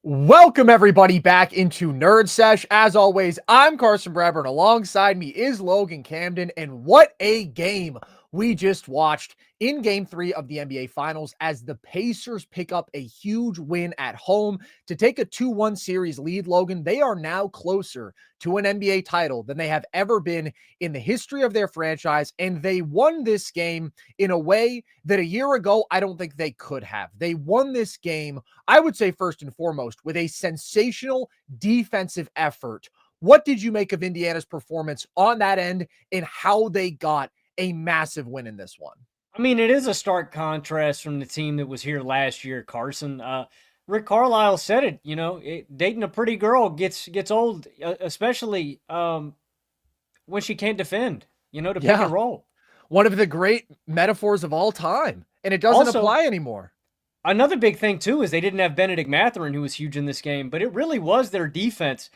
Welcome everybody back into Nerd Sesh. As always, I'm Carson Breber, and alongside me is Logan Camden. And what a game we just watched in Game 3 of the NBA Finals as the Pacers pick up a huge win at home to take a 2-1 series lead. Logan, they are now closer to an NBA title than they have ever been in the history of their franchise, and they won this game in a way that a year ago I don't think they could have. They won this game, I would say, first and foremost, with a sensational defensive effort. What did you make of Indiana's performance on that end and how they got a massive win in this one? I mean, it is a stark contrast from the team that was here last year, Carson. Rick Carlisle said it. Dating a pretty girl gets old, especially when she can't defend. To pick and Yeah, roll. one of the great metaphors of all time, and it doesn't Also, apply anymore. another big thing too is they didn't have Benedict Mathurin, who was huge in this game, but it really was their defense.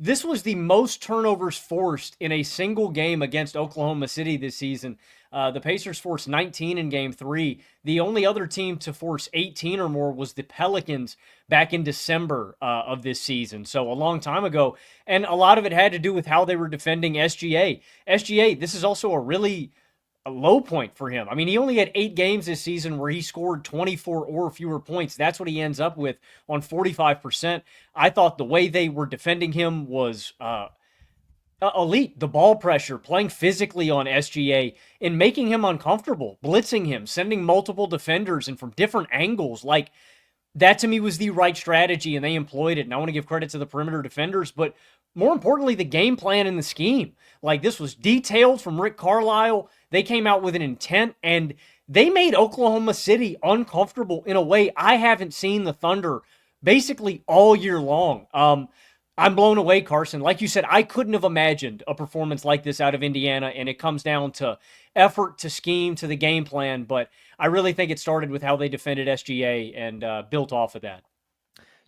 This was the most turnovers forced in a single game against Oklahoma City this season. The Pacers forced 19 in Game 3. The only other team to force 18 or more was the Pelicans back in December of this season, so a long time ago. And a lot of it had to do with how they were defending SGA. SGA, this is also a low point for him. I mean, he only had 8 games this season where he scored 24 or fewer points. That's what he ends up with on 45%. I thought the way they were defending him was elite. The ball pressure, playing physically on SGA and making him uncomfortable, blitzing him, sending multiple defenders and from different angles. Like, that to me was the right strategy, and they employed it. And I want to give credit to the perimeter defenders, but more importantly, the game plan and the scheme. Like, this was detailed from Rick Carlisle. They came out with an intent, and they made Oklahoma City uncomfortable in a way I haven't seen the Thunder basically all year long. I'm blown away, Carson. Like you said, I couldn't have imagined a performance like this out of Indiana, and it comes down to effort, to scheme, to the game plan. But I really think it started with how they defended SGA and built off of that.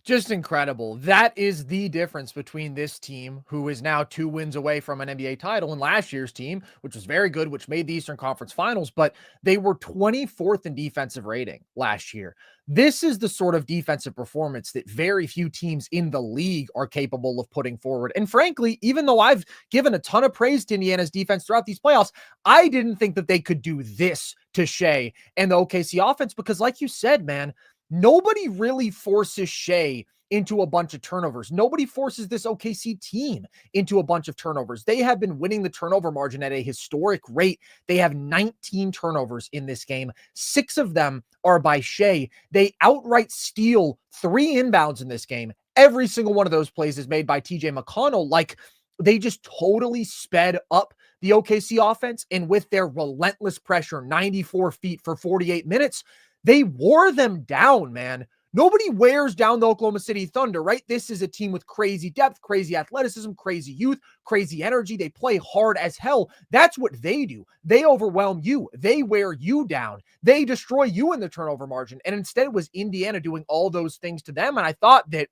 Just incredible. That is the difference between this team, who is now 2 wins away from an NBA title, and last year's team, which was very good, which made the Eastern Conference Finals, but they were 24th in defensive rating last year. This is the sort of defensive performance that very few teams in the league are capable of putting forward. And frankly, even though I've given a ton of praise to Indiana's defense throughout these playoffs, I didn't think that they could do this to Shai and the OKC offense because, like you said, man, nobody really forces Shai into a bunch of turnovers. Nobody forces this OKC team into a bunch of turnovers. They have been winning the turnover margin at a historic rate. They have 19 turnovers in this game. 6 of them are by Shai. They outright steal 3 inbounds in this game. Every single one of those plays is made by TJ McConnell. Like, they just totally sped up the OKC offense, and with their relentless pressure, 94 feet for 48 minutes, they wore them down, man. Nobody wears down the Oklahoma City Thunder, right? This is a team with crazy depth, crazy athleticism, crazy youth, crazy energy. They play hard as hell. That's what they do. They overwhelm you. They wear you down. They destroy you in the turnover margin. And instead, it was Indiana doing all those things to them. And I thought that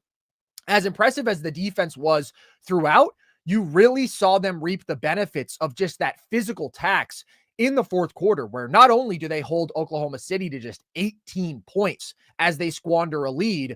as impressive as the defense was throughout, you really saw them reap the benefits of just that physical tax in the fourth quarter, where not only do they hold Oklahoma City to just 18 points as they squander a lead,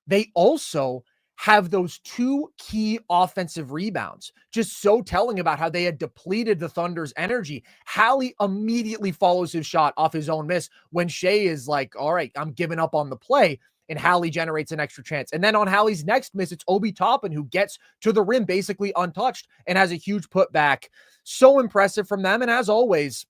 they also have those 2 key offensive rebounds. Just so telling about how they had depleted the Thunder's energy. Hali immediately follows his shot off his own miss when Shai is like, all right, I'm giving up on the play. And Hali generates an extra chance. And then on Hali's next miss, it's Obi Toppin who gets to the rim basically untouched and has a huge putback. So impressive from them. And as always,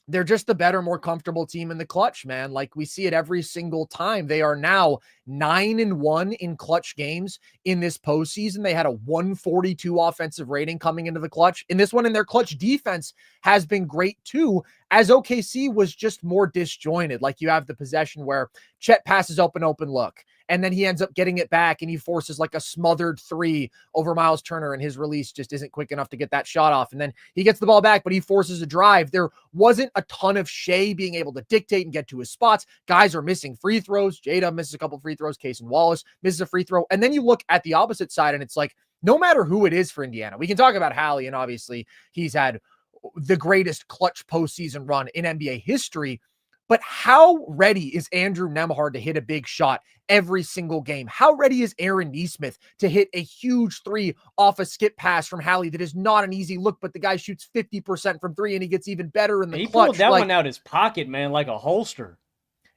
they're just the better, more comfortable team in the clutch, man. Like, we see it every single time. They are now 9-1 in clutch games in this postseason. They had a 142 offensive rating coming into the clutch. In this one, and their clutch defense has been great too, as OKC was just more disjointed. Like, you have the possession where Chet passes open look, and then he ends up getting it back and he forces like a smothered 3 over Miles Turner, and his release just isn't quick enough to get that shot off. And then he gets the ball back, but he forces a drive. There wasn't a ton of Shai being able to dictate and get to his spots. Guys are missing free throws. Jada misses a couple free throws. Casey Wallace misses a free throw. And then you look at the opposite side, and it's like, no matter who it is for Indiana, we can talk about Hali, and obviously he's had the greatest clutch postseason run in NBA history. But how ready is Andrew Nembhard to hit a big shot every single game? How ready is Aaron Nesmith to hit a huge three off a skip pass from Hali that is not an easy look, but the guy shoots 50% from three and he gets even better in the He clutch? pulled that one out his pocket, man, like a holster.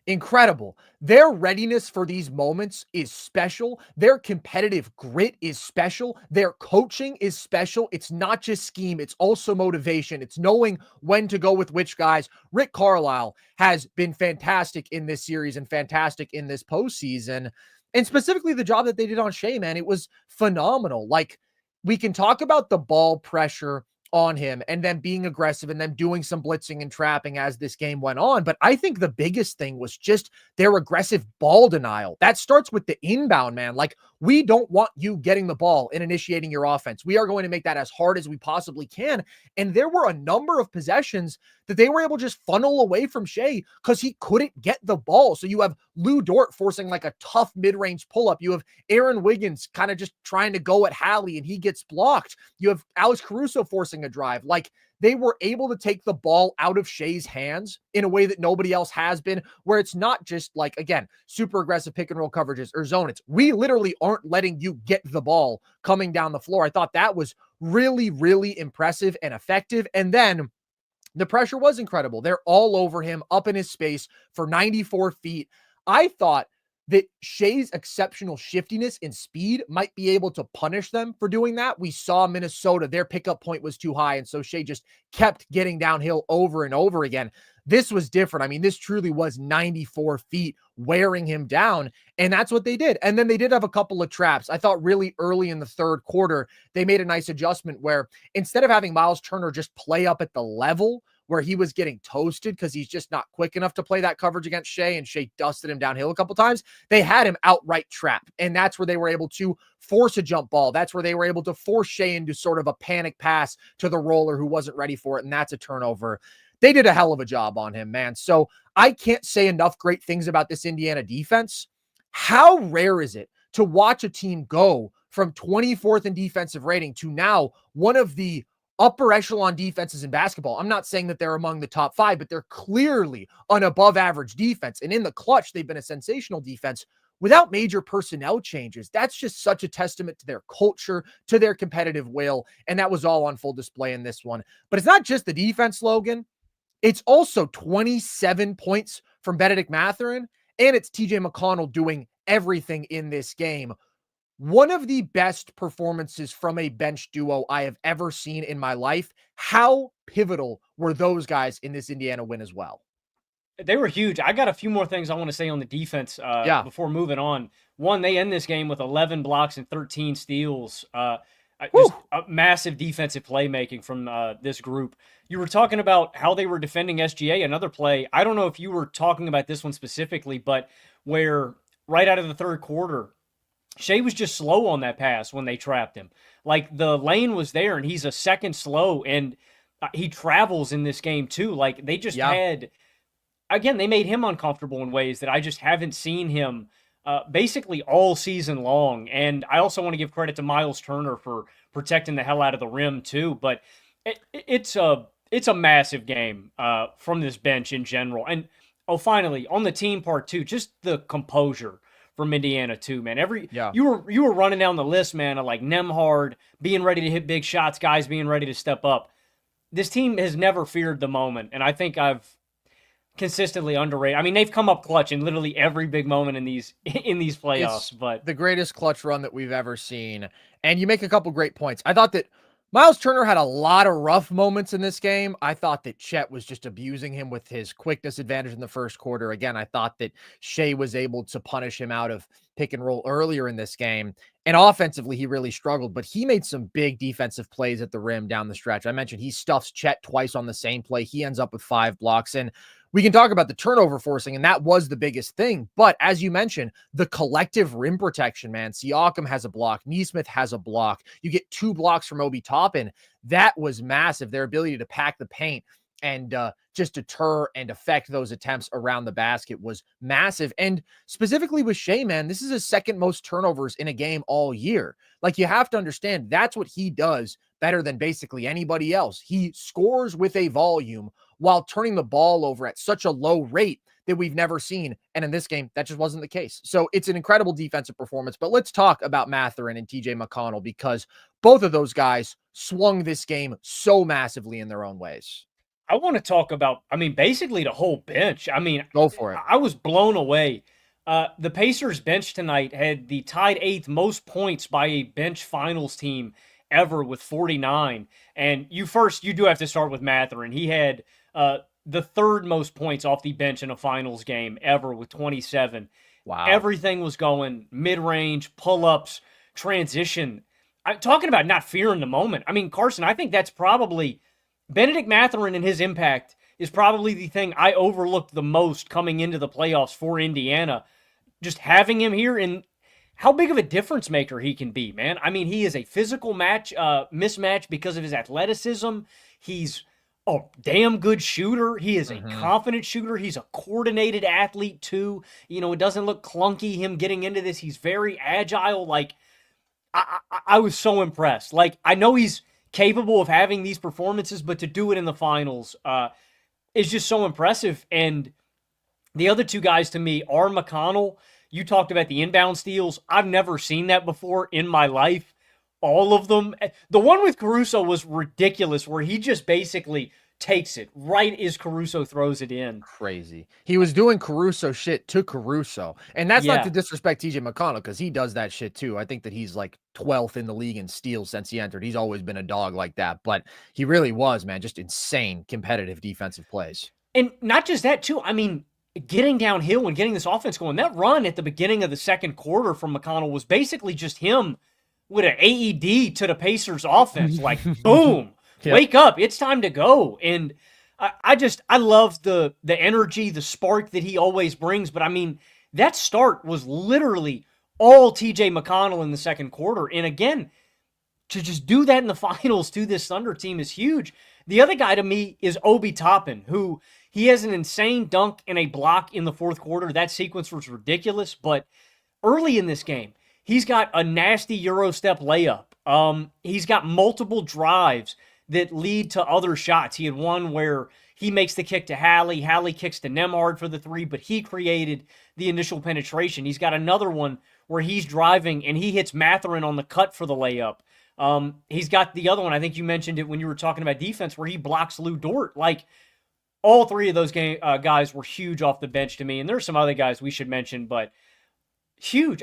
Incredible. Their readiness for these moments is special. Their competitive grit is special. Their coaching is special. It's not just scheme, it's also motivation. It's knowing when to go with which guys. Rick Carlisle has been fantastic in this series and fantastic in this postseason. And specifically the job that they did on Shai, man, it was phenomenal. Like, we can talk about the ball pressure on him and then being aggressive and then doing some blitzing and trapping as this game went on. But I think the biggest thing was just their aggressive ball denial. That starts with the inbound, man. Like, we don't want you getting the ball and initiating your offense. We are going to make that as hard as we possibly can. And there were a number of possessions that they were able to just funnel away from Shai because he couldn't get the ball. So you have Lou Dort forcing like a tough mid-range pull-up. You have Aaron Wiggins kind of just trying to go at Hali and he gets blocked. You have Alex Caruso forcing a drive. Like, they were able to take the ball out of Shai's hands in a way that nobody else has been, where it's not just like, again, super aggressive pick and roll coverages or zone. It's we literally aren't letting you get the ball coming down the floor. I thought that was really, really impressive and effective. And then the pressure was incredible. They're all over him, up in his space for 94 feet. I thought that Shai's exceptional shiftiness and speed might be able to punish them for doing that. We saw Minnesota, their pickup point was too high, and so Shai just kept getting downhill over and over again. This was different. I mean, this truly was 94 feet wearing him down, and that's what they did. And then they did have a couple of traps. I thought really early in the third quarter, they made a nice adjustment where instead of having Miles Turner just play up at the level where he was getting toasted because he's just not quick enough to play that coverage against Shai, and Shai dusted him downhill a couple times, they had him outright trap. And that's where they were able to force a jump ball. That's where they were able to force Shai into sort of a panic pass to the roller who wasn't ready for it, and that's a turnover. They did a hell of a job on him, man. So I can't say enough great things about this Indiana defense. How rare is it to watch a team go from 24th in defensive rating to now one of the upper echelon defenses in basketball? I'm not saying that they're among the top five, but they're clearly an above average defense. And in the clutch, they've been a sensational defense without major personnel changes. That's just such a testament to their culture, to their competitive will. And that was all on full display in this one. But it's not just the defense, Logan. It's also 27 points from Benedict Mathurin, and it's TJ McConnell doing everything in this game. One of the best performances from a bench duo I have ever seen in my life. How pivotal were those guys in this Indiana win as well? They were huge. I got a few more things I want to say on the defense before moving on. One, they end this game with 11 blocks and 13 steals. Just a massive defensive playmaking from this group. You were talking about how they were defending SGA. Another play, I don't know if you were talking about this one specifically, but where right out of the third quarter, Shai was just slow on that pass when they trapped him. Like, the lane was there, and he's a second slow, and he travels in this game too. Like, they just had, again, they made him uncomfortable in ways that I just haven't seen him basically all season long. And I also want to give credit to Miles Turner for protecting the hell out of the rim too. But it's a massive game from this bench in general. And finally, on the team part too, just the composure from Indiana too, man. You were running down the list, man, of like Nembhard being ready to hit big shots, guys being ready to step up. This team has never feared the moment, and I think I've consistently underrated. I mean, they've come up clutch in literally every big moment in these playoffs. But the greatest clutch run that we've ever seen. And you make a couple great points. I thought that Miles Turner had a lot of rough moments in this game. I thought that Chet was just abusing him with his quickness advantage in the first quarter. Again, I thought that Shai was able to punish him out of pick and roll earlier in this game. And offensively, he really struggled, but he made some big defensive plays at the rim down the stretch. I mentioned he stuffs Chet twice on the same play. He ends up with 5 blocks. And we can talk about the turnover forcing, and that was the biggest thing. But as you mentioned, the collective rim protection, man. Siakam has a block. Nesmith has a block. You get 2 blocks from Obi Toppin. That was massive. Their ability to pack the paint and just deter and affect those attempts around the basket was massive. And specifically with Shai, man, this is his second most turnovers in a game all year. Like, you have to understand, that's what he does better than basically anybody else. He scores with a volume while turning the ball over at such a low rate that we've never seen. And in this game, that just wasn't the case. So it's an incredible defensive performance. But let's talk about Mathurin and TJ McConnell, because both of those guys swung this game so massively in their own ways. I want to talk about, basically the whole bench. Go for it. I was blown away. The Pacers bench tonight had the tied 8th most points by a bench finals team ever with 49. And you do have to start with Mathurin. He had the 3rd most points off the bench in a finals game ever with 27. Wow. Everything was going mid-range, pull-ups, transition. I'm talking about not fearing the moment. Carson, I think that's probably Benedict Mathurin and his impact is probably the thing I overlooked the most coming into the playoffs for Indiana. Just having him here and how big of a difference maker he can be, man. He is a physical mismatch because of his athleticism. He's a damn good shooter. He is a confident shooter. He's a coordinated athlete too. It doesn't look clunky him getting into this. He's very agile. I was so impressed. I know he's capable of having these performances, but to do it in the finals is just so impressive. And the other two guys to me are McConnell. You talked about the inbound steals. I've never seen that before in my life. All of them. The one with Caruso was ridiculous, where he just basically takes it right as Caruso throws it in. Crazy. He was doing Caruso shit to Caruso. And that's not to disrespect TJ McConnell, because he does that shit too. I think that he's 12th in the league in steals since he entered. He's always been a dog like that. But he really was, man, just insane competitive defensive plays. And not just that too. Getting downhill and getting this offense going, that run at the beginning of the second quarter from McConnell was basically just him with an AED to the Pacers offense. Boom, wake up, it's time to go. And I love the energy, the spark that he always brings. But that start was literally all TJ McConnell in the second quarter. And again, to just do that in the finals to this Thunder team is huge. The other guy to me is Obi Toppin, who he has an insane dunk and a block in the fourth quarter. That sequence was ridiculous. But early in this game, he's got a nasty Euro step layup. He's got multiple drives that lead to other shots. He had one where he makes the kick to Hali. Hali kicks to Nembhard for the 3, but he created the initial penetration. He's got another one where he's driving and he hits Mathurin on the cut for the layup. He's got the other one, I think you mentioned it when you were talking about defense, where he blocks Lou Dort. All 3 of those guys were huge off the bench to me. And there's some other guys we should mention, but huge.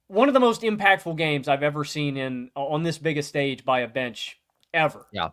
One of the most impactful games I've ever seen on this big a stage by a bench ever. Yeah.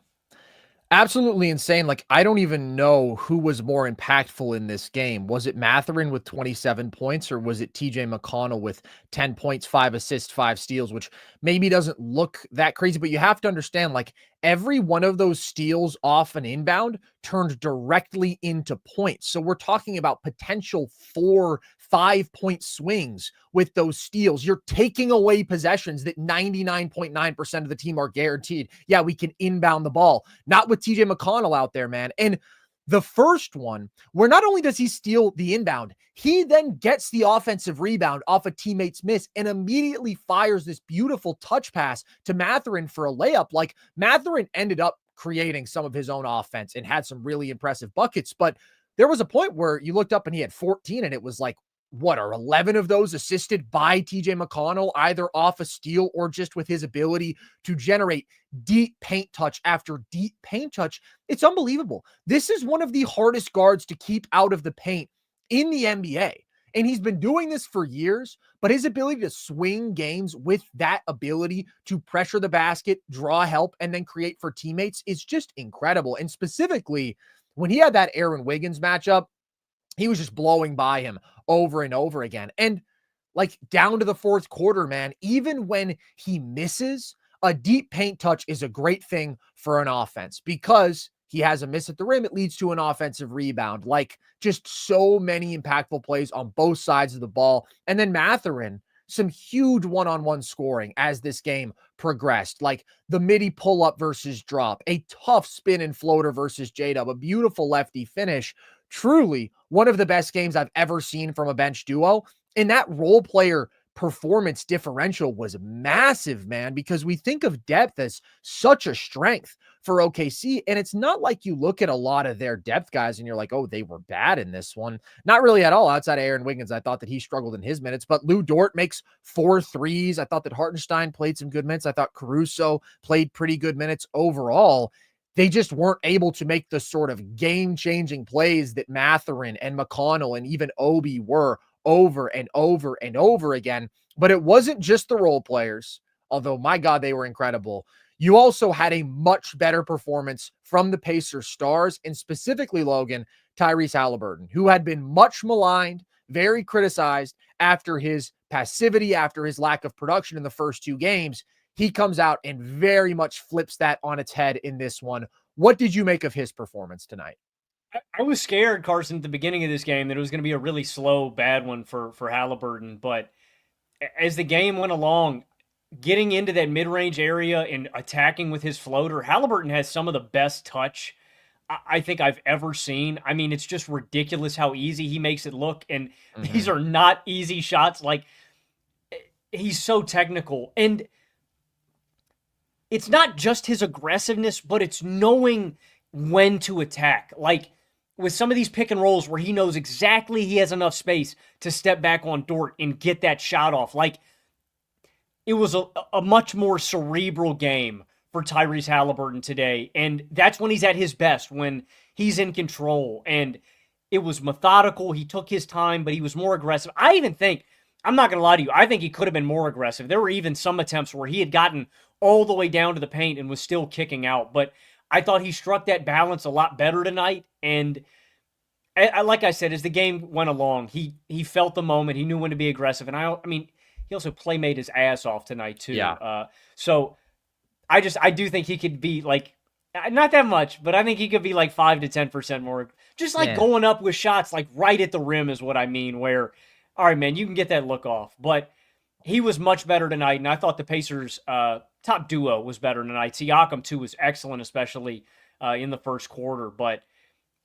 Absolutely insane. I don't even know who was more impactful in this game. Was it Mathurin with 27 points, or was it TJ McConnell with 10 points, 5 assists, 5 steals, which maybe doesn't look that crazy, but you have to understand, every one of those steals off an inbound turned directly into points. So we're talking about potential 4-5-point swings with those steals. You're taking away possessions that 99.9% of the team are guaranteed. Yeah, we can inbound the ball. Not with TJ McConnell out there, man. And the first one, where not only does he steal the inbound, he then gets the offensive rebound off a teammate's miss and immediately fires this beautiful touch pass to Mathurin for a layup. Mathurin ended up creating some of his own offense and had some really impressive buckets, but there was a point where you looked up and he had 14, and it was are 11 of those assisted by TJ McConnell, either off a steal or just with his ability to generate deep paint touch after deep paint touch. It's unbelievable. This is one of the hardest guards to keep out of the paint in the NBA. And he's been doing this for years, but his ability to swing games with that ability to pressure the basket, draw help, and then create for teammates is just incredible. And specifically, when he had that Aaron Wiggins matchup, he was just blowing by him over and over again. And down to the fourth quarter, man, even when he misses, a deep paint touch is a great thing for an offense, because he has a miss at the rim. It leads to an offensive rebound. Just so many impactful plays on both sides of the ball. And then Mathurin, some huge one-on-one scoring as this game progressed, the midi pull-up versus drop, a tough spin and floater versus J-Dub, a beautiful lefty finish. Truly one of the best games I've ever seen from a bench duo. And that role player performance differential was massive, man, because we think of depth as such a strength for OKC. And it's not like you look at a lot of their depth guys and you're like, oh, they were bad in this one. Not really at all. Outside of Aaron Wiggins, I thought that he struggled in his minutes, but Lou Dort makes 4 threes. I thought that Hartenstein played some good minutes. I thought Caruso played pretty good minutes overall. They just weren't able to make the sort of game-changing plays that Mathurin and McConnell and even Obi were over and over and over again. But it wasn't just the role players, although, my God, they were incredible. You also had a much better performance from the Pacers stars, and specifically, Logan, Tyrese Haliburton, who had been much maligned, very criticized after his passivity, after his lack of production in the first 2 games. He comes out and very much flips that on its head in this one. What did you make of his performance tonight? I was scared, Carson, at the beginning of this game that it was going to be a really slow, bad one for Haliburton. But as the game went along, getting into that mid-range area and attacking with his floater, Haliburton has some of the best touch I think I've ever seen. I mean, it's just ridiculous how easy he makes it look. And these are not easy shots. Like, he's so technical. And it's not just his aggressiveness, but it's knowing when to attack. Like, with some of these pick and rolls where he knows exactly he has enough space to step back on Dort and get that shot off. Like, it was a much more cerebral game for Tyrese Haliburton today. And that's when he's at his best, when he's in control. And it was methodical. He took his time, but he was more aggressive. I even think, I'm not going to lie to you, I think he could have been more aggressive. There were even some attempts where he had gotten all the way down to the paint and was still kicking out. But I thought he struck that balance a lot better tonight. And like I said, as the game went along, he felt the moment. He knew when to be aggressive. And I mean, he also playmade his ass off tonight too. Yeah. So I do think he could be like, not that much, but I think he could be like 5 to 10% more. Just like going up with shots like right at the rim is what I mean, where, all right, man, you can get that look off. But he was much better tonight, and I thought the Pacers' top duo was better tonight. Siakam, too, was excellent, especially in the first quarter. But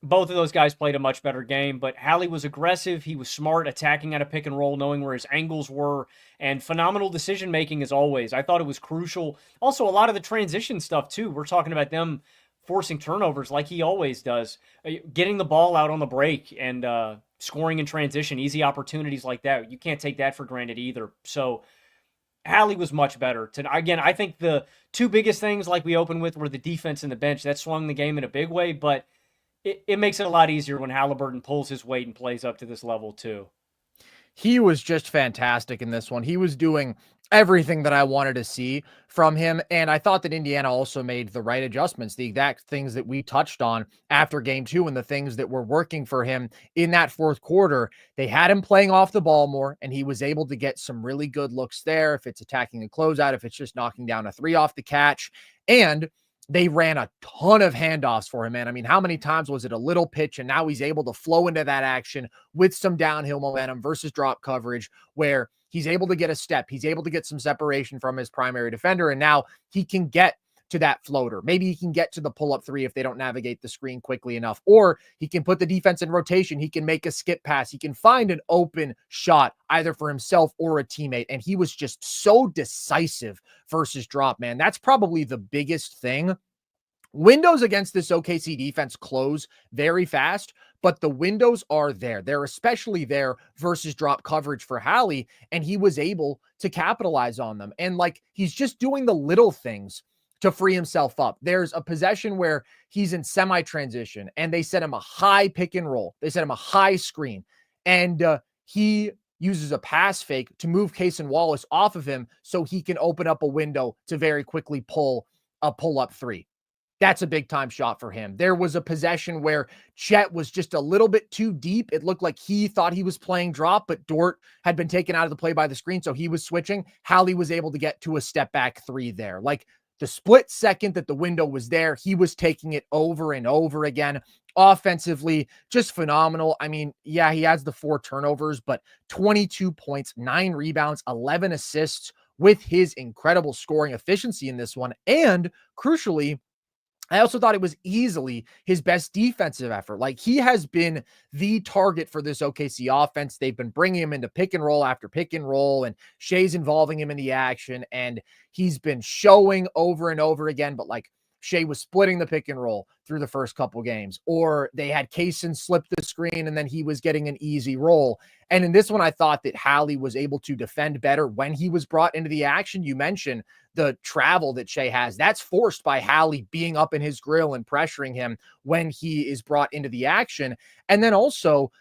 both of those guys played a much better game. But Hali was aggressive. He was smart, attacking at a pick and roll, knowing where his angles were, and phenomenal decision-making as always. I thought it was crucial. Also, a lot of the transition stuff, too. We're talking about them forcing turnovers like he always does. Getting the ball out on the break and scoring in transition, easy opportunities like that. You can't take that for granted either. So Hali was much better. Again, I think the 2 biggest things like we opened with were the defense and the bench. That swung the game in a big way, but it makes it a lot easier when Haliburton pulls his weight and plays up to this level too. He was just fantastic in this one. He was doing everything that I wanted to see from him. And I thought that Indiana also made the right adjustments, the exact things that we touched on after game 2 and the things that were working for him in that fourth quarter. They had him playing off the ball more, and he was able to get some really good looks there. If it's attacking a closeout, if it's just knocking down a 3 off the catch. And they ran a ton of handoffs for him, man. I mean, how many times was it a little pitch, and now he's able to flow into that action with some downhill momentum versus drop coverage, where he's able to get a step. He's able to get some separation from his primary defender, and now he can get to that floater. Maybe he can get to the pull-up 3 if they don't navigate the screen quickly enough, or he can put the defense in rotation. He can make a skip pass. He can find an open shot either for himself or a teammate, and he was just so decisive versus drop, man. That's probably the biggest thing. Windows against this OKC defense close very fast, but the windows are there. They're especially there versus drop coverage for Hali, and he was able to capitalize on them. And like, he's just doing the little things to free himself up. There's a possession where he's in semi-transition, and they set him a high pick and roll. They set him a high screen, and he uses a pass fake to move Cason Wallace off of him so he can open up a window to very quickly pull a pull-up 3. That's a big time shot for him. There was a possession where Chet was just a little bit too deep. It looked like he thought he was playing drop, but Dort had been taken out of the play by the screen, so he was switching. Hali was able to get to a step back 3 there. Like, the split second that the window was there, he was taking it over and over again. Offensively, just phenomenal. I mean, yeah, he has the 4 turnovers, but 22 points, 9 rebounds, 11 assists with his incredible scoring efficiency in this one. And crucially, I also thought it was easily his best defensive effort. Like, he has been the target for this OKC offense. They've been bringing him into pick and roll after pick and roll, and Shai's involving him in the action, and he's been showing over and over again. But like, Shai was splitting the pick and roll through the first couple games, or they had Kaysen slip the screen and then he was getting an easy roll. And in this one, I thought that Hali was able to defend better when he was brought into the action. You mentioned the travel that Shai has. That's forced by Hali being up in his grill and pressuring him when he is brought into the action. And then also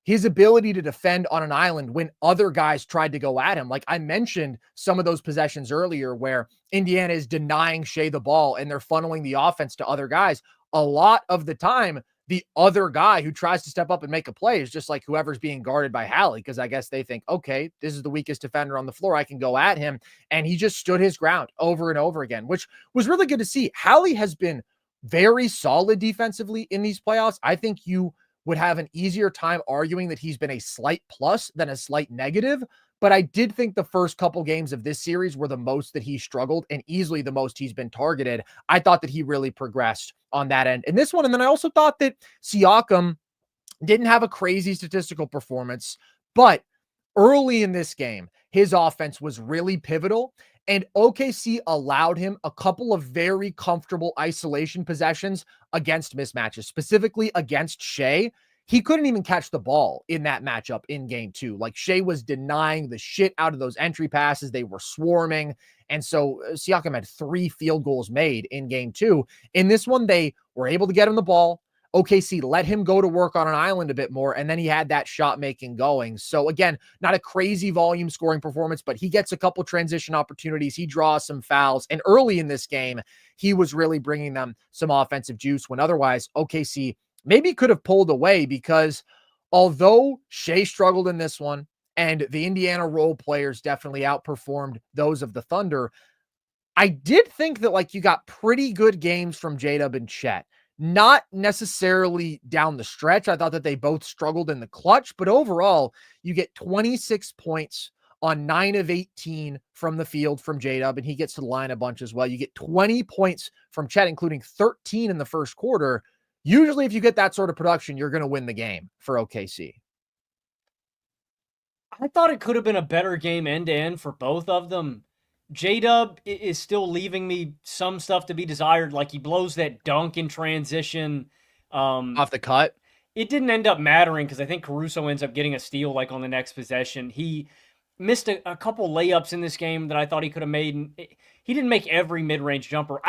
his ability to defend on an island when other guys tried to go at him. Like, I mentioned some of those possessions earlier where Indiana is denying Shai the ball and they're funneling the offense to other guys. A lot of the time, the other guy who tries to step up and make a play is just like whoever's being guarded by Hali, because I guess they think, okay, this is the weakest defender on the floor, I can go at him. And he just stood his ground over and over again, which was really good to see. Hali has been very solid defensively in these playoffs. I think you would have an easier time arguing that he's been a slight plus than a slight negative. But I did think the first couple games of this series were the most that he struggled and easily the most he's been targeted. I thought that he really progressed on that end in this one. And then I also thought that Siakam didn't have a crazy statistical performance, but early in this game, his offense was really pivotal. And OKC allowed him a couple of very comfortable isolation possessions against mismatches, specifically against Shai. He couldn't even catch the ball in that matchup in game 2. Like, Shai was denying the shit out of those entry passes. They were swarming. And so Siakam had 3 field goals made in game 2. In this one, they were able to get him the ball. OKC let him go to work on an island a bit more, and then he had that shot making going. So again, not a crazy volume scoring performance, but he gets a couple transition opportunities. He draws some fouls, and early in this game, he was really bringing them some offensive juice when otherwise OKC maybe could have pulled away, because although Shai struggled in this one and the Indiana role players definitely outperformed those of the Thunder, I did think that like you got pretty good games from J-Dub and Chet. Not necessarily down the stretch. I thought that they both struggled in the clutch, but overall, you get 26 points on 9 of 18 from the field from J-Dub, and he gets to the line a bunch as well. You get 20 points from Chet, including 13 in the first quarter. Usually, if you get that sort of production, you're going to win the game for OKC. I thought it could have been a better game end to end for both of them. J-Dub is still leaving me some stuff to be desired. Like, he blows that dunk in transition. Off the cut. It didn't end up mattering because I think Caruso ends up getting a steal like on the next possession. He missed a couple layups in this game that I thought he could have made. He didn't make every mid-range jumper.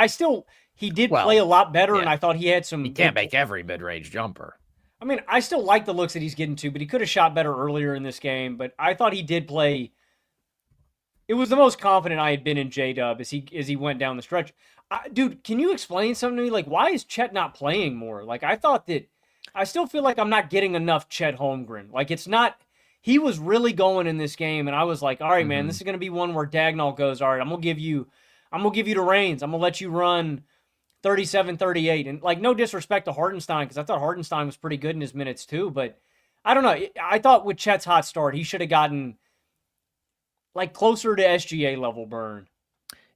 He did play a lot better, and I thought he had some... He can't make every mid-range jumper. I mean, I still like the looks that he's getting to, but he could have shot better earlier in this game. But I thought he did play... It was the most confident I had been in J-Dub as he went down the stretch. Dude, can you explain something to me? Like, why is Chet not playing more? Like, I still feel like I'm not getting enough Chet Holmgren. Like, it's not... He was really going in this game, and I was like, all right, man, this is going to be one where Dagnall goes, all right, I'm going to give you the reins. I'm going to let you run 37-38. And, like, no disrespect to Hartenstein, because I thought Hartenstein was pretty good in his minutes too, but I don't know. I thought with Chet's hot start, he should have gotten... like closer to SGA level burn.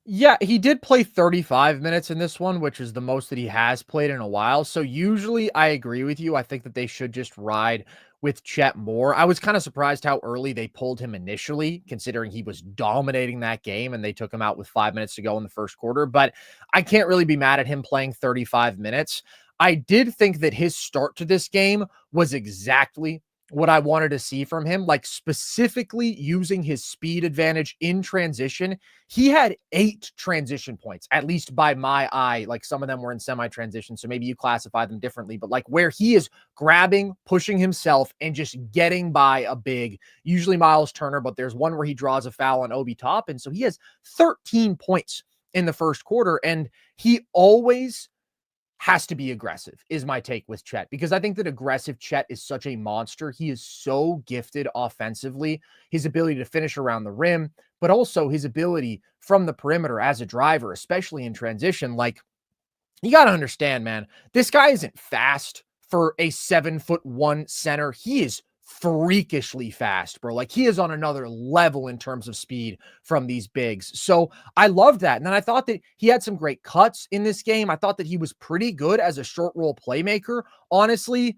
Yeah, he did play 35 minutes in this one, which is the most that he has played in a while. So usually I agree with you. I think that they should just ride with Chet more. I was kind of surprised how early they pulled him initially, considering he was dominating that game and they took him out with 5 minutes to go in the first quarter. But I can't really be mad at him playing 35 minutes. I did think that his start to this game was exactly what I wanted to see from him, like specifically using his speed advantage in transition. He had 8 transition points, at least by my eye. Like, some of them were in semi-transition, so maybe you classify them differently, but like where he is grabbing, pushing himself, and just getting by a big, usually Miles Turner, but there's one where he draws a foul on Obi Toppin. So he has 13 points in the first quarter, and he always has to be aggressive, is my take with Chet, because I think that aggressive Chet is such a monster. He is so gifted offensively, his ability to finish around the rim, but also his ability from the perimeter as a driver, especially in transition. Like, you got to understand, man, this guy isn't fast for a 7'1" center. He is freakishly fast, bro. Like he is on another level in terms of speed from these bigs. So I loved that. And then I thought that he had some great cuts in this game. I thought that he was pretty good as a short roll playmaker. Honestly,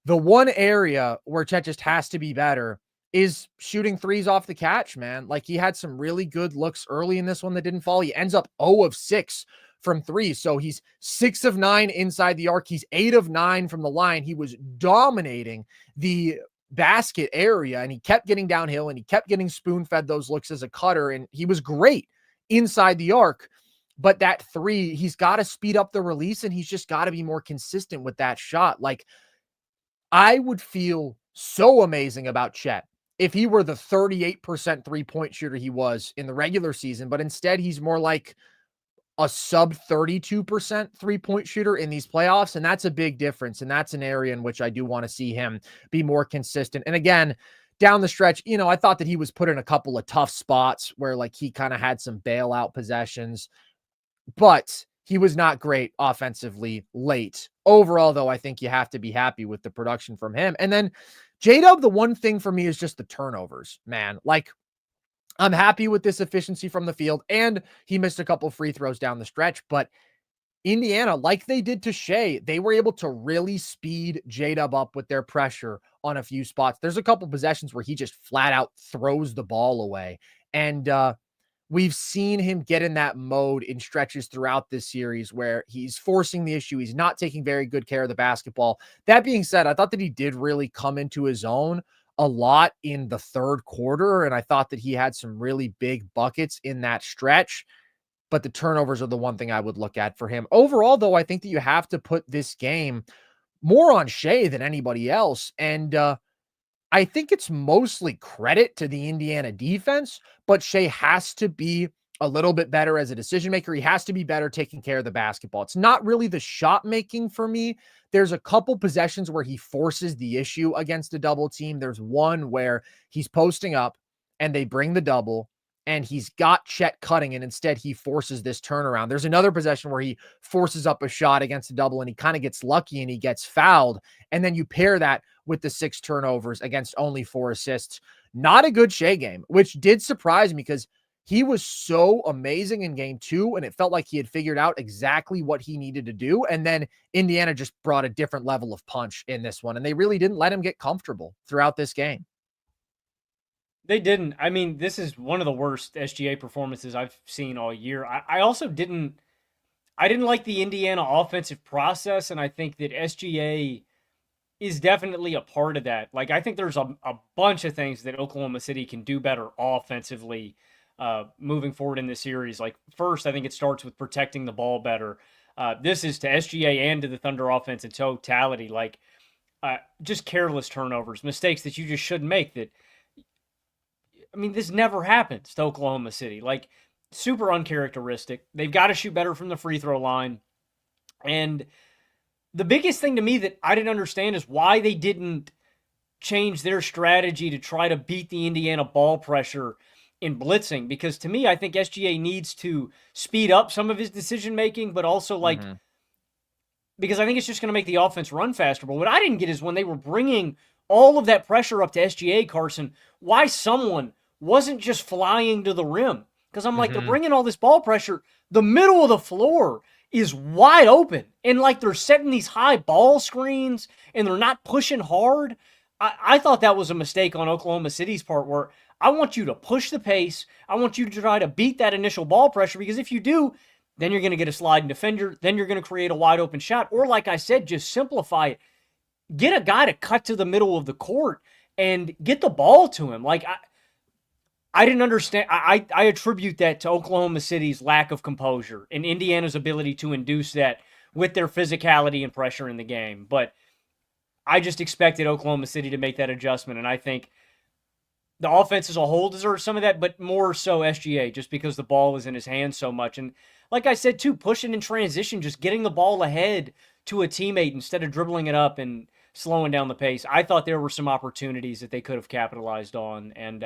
the one area where Chet just has to be better is shooting threes off the catch, man. Like he had some really good looks early in this one that didn't fall. He ends up 0 of 6 from three. So he's 6 of 9 inside the arc. He's 8 of 9 from the line. He was dominating the basket area and he kept getting downhill and he kept getting spoon fed those looks as a cutter. And he was great inside the arc. But that three, he's got to speed up the release and he's just got to be more consistent with that shot. Like I would feel so amazing about Chet if he were the 38% 3-point shooter he was in the regular season, but instead he's more like a sub 32% 3-point shooter in these playoffs. And that's a big difference. And that's an area in which I do want to see him be more consistent. And again, down the stretch, you know, I thought that he was put in a couple of tough spots where like he kind of had some bailout possessions, but he was not great offensively late. Overall, though, I think you have to be happy with the production from him. And then J-Dub, the one thing for me is just the turnovers, man. Like, I'm happy with this efficiency from the field, and he missed a couple free throws down the stretch, but Indiana, like they did to Shai, they were able to really speed J-Dub up with their pressure on a few spots. There's a couple possessions where he just flat out throws the ball away. And we've seen him get in that mode in stretches throughout this series where he's forcing the issue. He's not taking very good care of the basketball. That being said, I thought that he did really come into his own a lot in the third quarter. And I thought that he had some really big buckets in that stretch, but the turnovers are the one thing I would look at for him. Overall, though, I think that you have to put this game more on Shai than anybody else. And I think it's mostly credit to the Indiana defense, but Shai has to be a little bit better as a decision maker. He has to be better taking care of the basketball. It's not really the shot making for me. There's a couple possessions where he forces the issue against a double team. There's one where he's posting up and they bring the double and he's got Chet cutting and instead he forces this turnaround. There's another possession where he forces up a shot against a double and he kind of gets lucky and he gets fouled. And then you pair that with the 6 turnovers against only 4 assists. Not a good Shai game, which did surprise me because he was so amazing in game 2 and it felt like he had figured out exactly what he needed to do. And then Indiana just brought a different level of punch in this one. And they really didn't let him get comfortable throughout this game. They didn't. I mean, this is one of the worst SGA performances I've seen all year. I also didn't like the Indiana offensive process. And I think that SGA is definitely a part of that. Like, I think there's a bunch of things that Oklahoma City can do better offensively moving forward in this series. Like, first, I think it starts with protecting the ball better. This is to SGA and to the Thunder offense in totality. Like, just careless turnovers, mistakes that you just shouldn't make. I mean, this never happens to Oklahoma City. Like, super uncharacteristic. They've got to shoot better from the free throw line. And the biggest thing to me that I didn't understand is why they didn't change their strategy to try to beat the Indiana ball pressure in blitzing. Because to me, I think SGA needs to speed up some of his decision-making, but also, like, because I think it's just going to make the offense run faster. But what I didn't get is when they were bringing all of that pressure up to SGA, Carson, why someone wasn't just flying to the rim. Because I'm like, they're bringing all this ball pressure. The middle of the floor is wide open. And like they're setting these high ball screens and they're not pushing hard. I thought that was a mistake on Oklahoma City's part where I want you to push the pace. I want you to try to beat that initial ball pressure because if you do, then you're going to get a sliding defender. Then you're going to create a wide open shot. Or like I said, just simplify it. Get a guy to cut to the middle of the court and get the ball to him. Like, I didn't understand. I attribute that to Oklahoma City's lack of composure and Indiana's ability to induce that with their physicality and pressure in the game. But I just expected Oklahoma City to make that adjustment, and I think the offense as a whole deserves some of that, but more so SGA, just because the ball is in his hands so much. And like I said, too, pushing in transition, just getting the ball ahead to a teammate instead of dribbling it up and slowing down the pace. I thought there were some opportunities that they could have capitalized on, and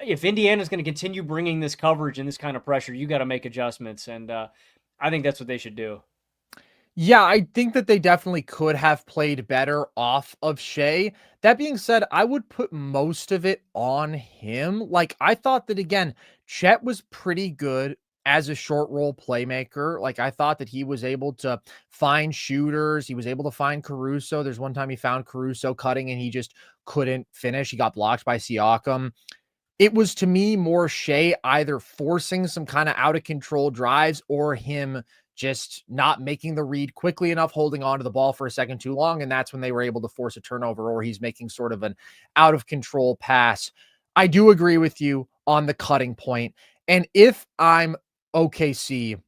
if Indiana's going to continue bringing this coverage and this kind of pressure, you got to make adjustments, and I think that's what they should do. Yeah, I think that they definitely could have played better off of Shai. That being said, I would put most of it on him. Like, I thought that, again, Chet was pretty good as a short role playmaker. Like, I thought that he was able to find shooters. He was able to find Caruso. There's one time he found Caruso cutting and he just couldn't finish. He got blocked by Siakam. It was, to me, more Shai either forcing some kind of out of control drives or him just not making the read quickly enough, holding on to the ball for a second too long. And that's when they were able to force a turnover, or he's making sort of an out of control pass. I do agree with you on the cutting point. And if I'm OKC,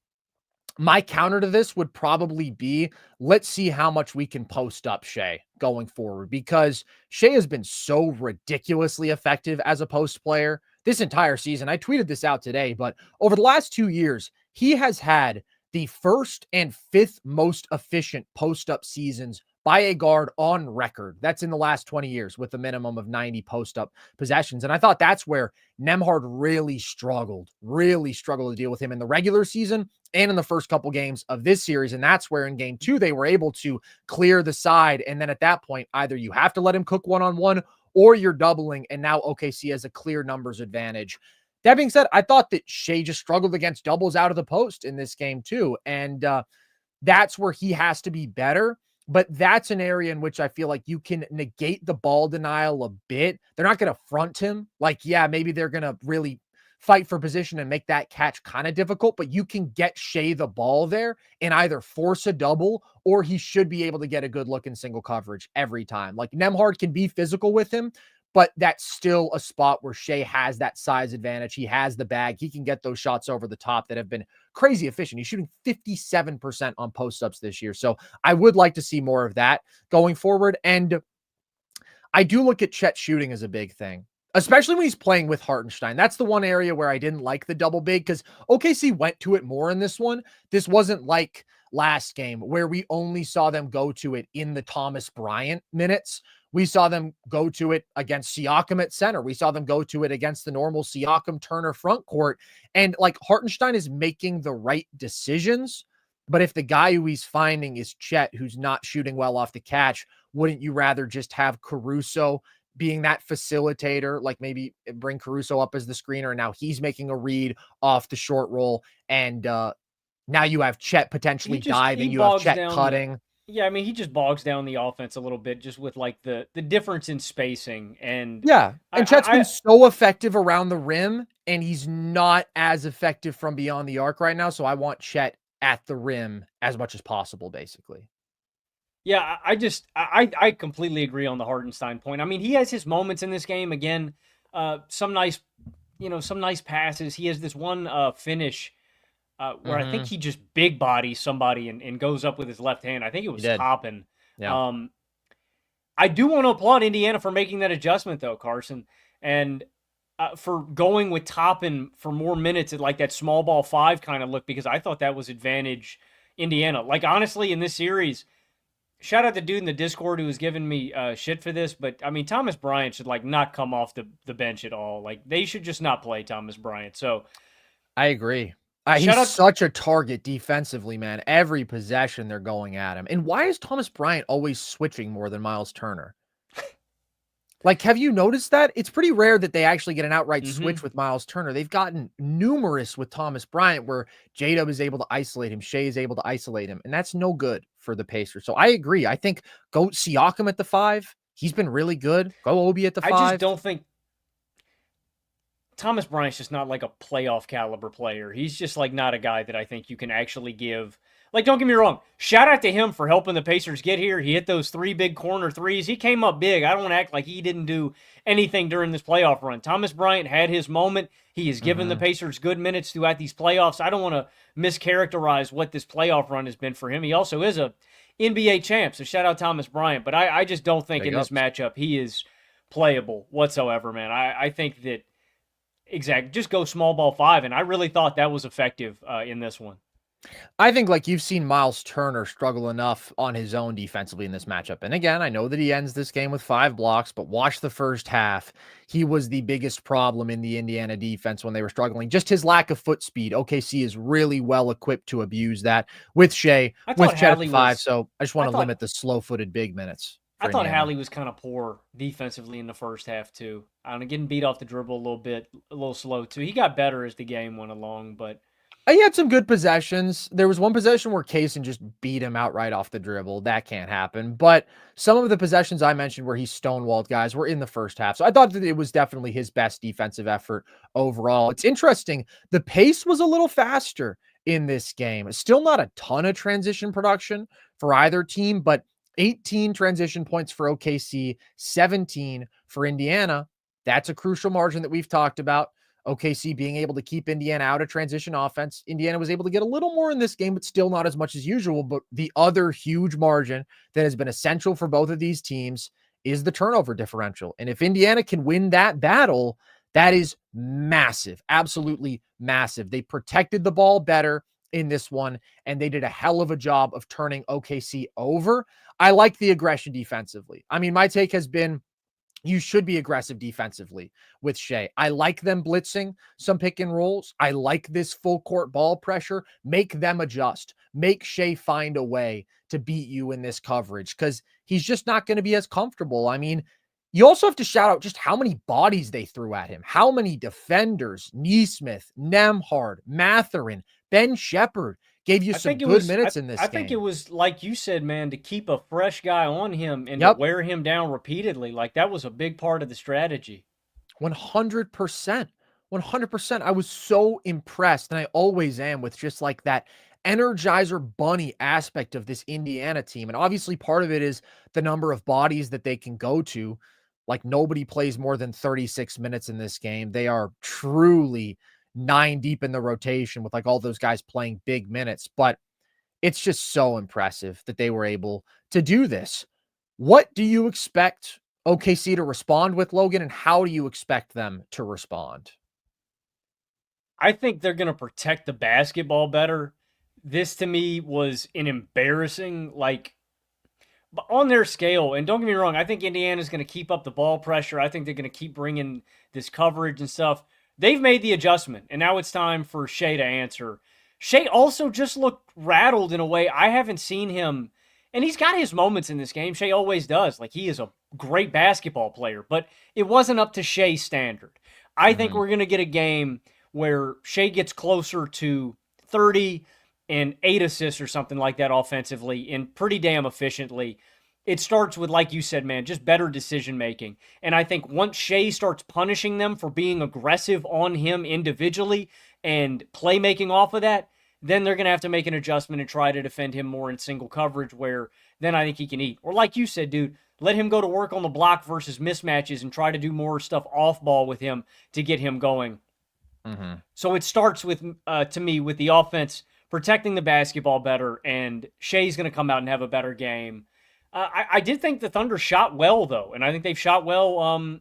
my counter to this would probably be, let's see how much we can post up Shai going forward, because Shai has been so ridiculously effective as a post player this entire season. I tweeted this out today, but over the last 2 years, he has had the first and fifth most efficient post up seasons by a guard on record. That's in the last 20 years with a minimum of 90 post up possessions. And I thought that's where Nembhard really struggled to deal with him in the regular season and in the first couple games of this series. And that's where in game 2, they were able to clear the side. And then at that point, either you have to let him cook one-on-one or you're doubling. And now OKC has a clear numbers advantage. That being said, I thought that Shai just struggled against doubles out of the post in this game too. And that's where he has to be better. But that's an area in which I feel like you can negate the ball denial a bit. They're not going to front him. Like, yeah, maybe they're going to really fight for position and make that catch kind of difficult, but you can get Shai the ball there and either force a double, or he should be able to get a good look in single coverage every time. Like, Nembhard can be physical with him, but that's still a spot where Shai has that size advantage. He has the bag. He can get those shots over the top that have been crazy efficient. He's shooting 57% on post-ups this year. So I would like to see more of that going forward. And I do look at Chet shooting as a big thing, especially when he's playing with Hartenstein. That's the one area where I didn't like the double big, because OKC went to it more in this one. This wasn't like last game where we only saw them go to it in the Thomas Bryant minutes. We saw them go to it against Siakam at center. We saw them go to it against the normal Siakam Turner front court. And like, Hartenstein is making the right decisions. But if the guy who he's finding is Chet, who's not shooting well off the catch, wouldn't you rather just have Caruso being that facilitator, like maybe bring Caruso up as the screener, and now he's making a read off the short roll, and now you have Chet potentially diving, you have Chet cutting. Yeah, I mean, he just bogs down the offense a little bit just with like the difference in spacing. And yeah, and Chet's been so effective around the rim, and he's not as effective from beyond the arc right now, so I want Chet at the rim as much as possible, basically. Yeah, I completely agree on the Hartenstein point. I mean, he has his moments in this game. Again, some nice passes. He has this one finish where I think he just big bodies somebody and goes up with his left hand. I think it was Toppin. Yeah. I do want to applaud Indiana for making that adjustment, though, Carson, and for going with Toppin for more minutes at like that small ball 5 kind of look, because I thought that was advantage Indiana. Like, honestly, in this series, shout out to dude in the Discord who was giving me shit for this, but I mean, Thomas Bryant should like not come off the bench at all. Like, they should just not play Thomas Bryant. So I agree. He's such a target defensively, man. Every possession they're going at him. And why is Thomas Bryant always switching more than Miles Turner? Like, have you noticed that? It's pretty rare that they actually get an outright switch with Miles Turner. They've gotten numerous with Thomas Bryant where J-Dub is able to isolate him, Shai is able to isolate him, and that's no good for the Pacers. So I agree. I think go Siakam at the 5. He's been really good. Go Obi at the 5. I just don't think Thomas Bryant's just not like a playoff caliber player. He's just like not a guy that I think you can actually give. Like, don't get me wrong. Shout out to him for helping the Pacers get here. He hit those 3 big corner threes. He came up big. I don't want to act like he didn't do anything during this playoff run. Thomas Bryant had his moment. He has given the Pacers good minutes throughout these playoffs. I don't want to mischaracterize what this playoff run has been for him. He also is a NBA champ, so shout out Thomas Bryant. But I just don't think in this matchup he is playable whatsoever, man. I think that just go small ball 5, and I really thought that was effective in this one. I think like you've seen Miles Turner struggle enough on his own defensively in this matchup. And again, I know that he ends this game with 5 blocks, but watch the first half. He was the biggest problem in the Indiana defense when they were struggling. Just his lack of foot speed. OKC is really well equipped to abuse that with Shai, I with thought Chet at the Hallie 5. was. So I just want I to thought limit the slow-footed big minutes I for thought Indiana. Hallie was kind of poor defensively in the first half too. I don't know, getting beat off the dribble a little bit, a little slow too. He got better as the game went along, but He had some good possessions. There was one possession where Kaysen just beat him out right off the dribble. That can't happen. But some of the possessions I mentioned where he stonewalled guys were in the first half. So I thought that it was definitely his best defensive effort overall. It's interesting. The pace was a little faster in this game. Still not a ton of transition production for either team, but 18 transition points for OKC, 17 for Indiana. That's a crucial margin that we've talked about. OKC being able to keep Indiana out of transition offense. Indiana was able to get a little more in this game, but still not as much as usual. But the other huge margin that has been essential for both of these teams is the turnover differential. And if Indiana can win that battle, that is massive, absolutely massive. They protected the ball better in this one, and they did a hell of a job of turning OKC over. I like the aggression defensively. I mean, my take has been you should be aggressive defensively with Shai. I like them blitzing some pick and rolls. I like this full court ball pressure. Make them adjust. Make Shai find a way to beat you in this coverage because he's just not going to be as comfortable. I mean, you also have to shout out just how many bodies they threw at him. How many defenders, Neesmith, Nemhard, Matherin, Ben Shepherd gave you I some think it good was. minutes in this I think it game. was like you said, man, to keep a fresh guy on him and to Yep. wear him down repeatedly. Like that was a big part of the strategy. 100%. 100%. I was so impressed, and I always am, with just like that Energizer Bunny aspect of this Indiana team. And obviously, part of it is the number of bodies that they can go to. Like, nobody plays more than 36 minutes in this game. They are truly 9 deep in the rotation with like all those guys playing big minutes. But it's just so impressive that they were able to do this. What do you expect OKC to respond with, Logan, and how do you expect them to respond? I think they're going to protect the basketball better. This to me was an embarrassing, like, on their scale. And don't get me wrong, I think Indiana's going to keep up the ball pressure. I think they're going to keep bringing this coverage and stuff. They've made the adjustment, and now it's time for Shai to answer. Shai also just looked rattled in a way I haven't seen him. And he's got his moments in this game. Shai always does. Like, he is a great basketball player, but it wasn't up to Shai's standard. I think we're going to get a game where Shai gets closer to 30 and 8 assists or something like that offensively and pretty damn efficiently. It starts with, like you said, man, just better decision making. And I think once Shai starts punishing them for being aggressive on him individually and playmaking off of that, then they're going to have to make an adjustment and try to defend him more in single coverage, where then I think he can eat. Or like you said, dude, let him go to work on the block versus mismatches and try to do more stuff off ball with him to get him going. So it starts with, to me, with the offense protecting the basketball better, and Shai's going to come out and have a better game. I did think the Thunder shot well, though, and I think they've shot well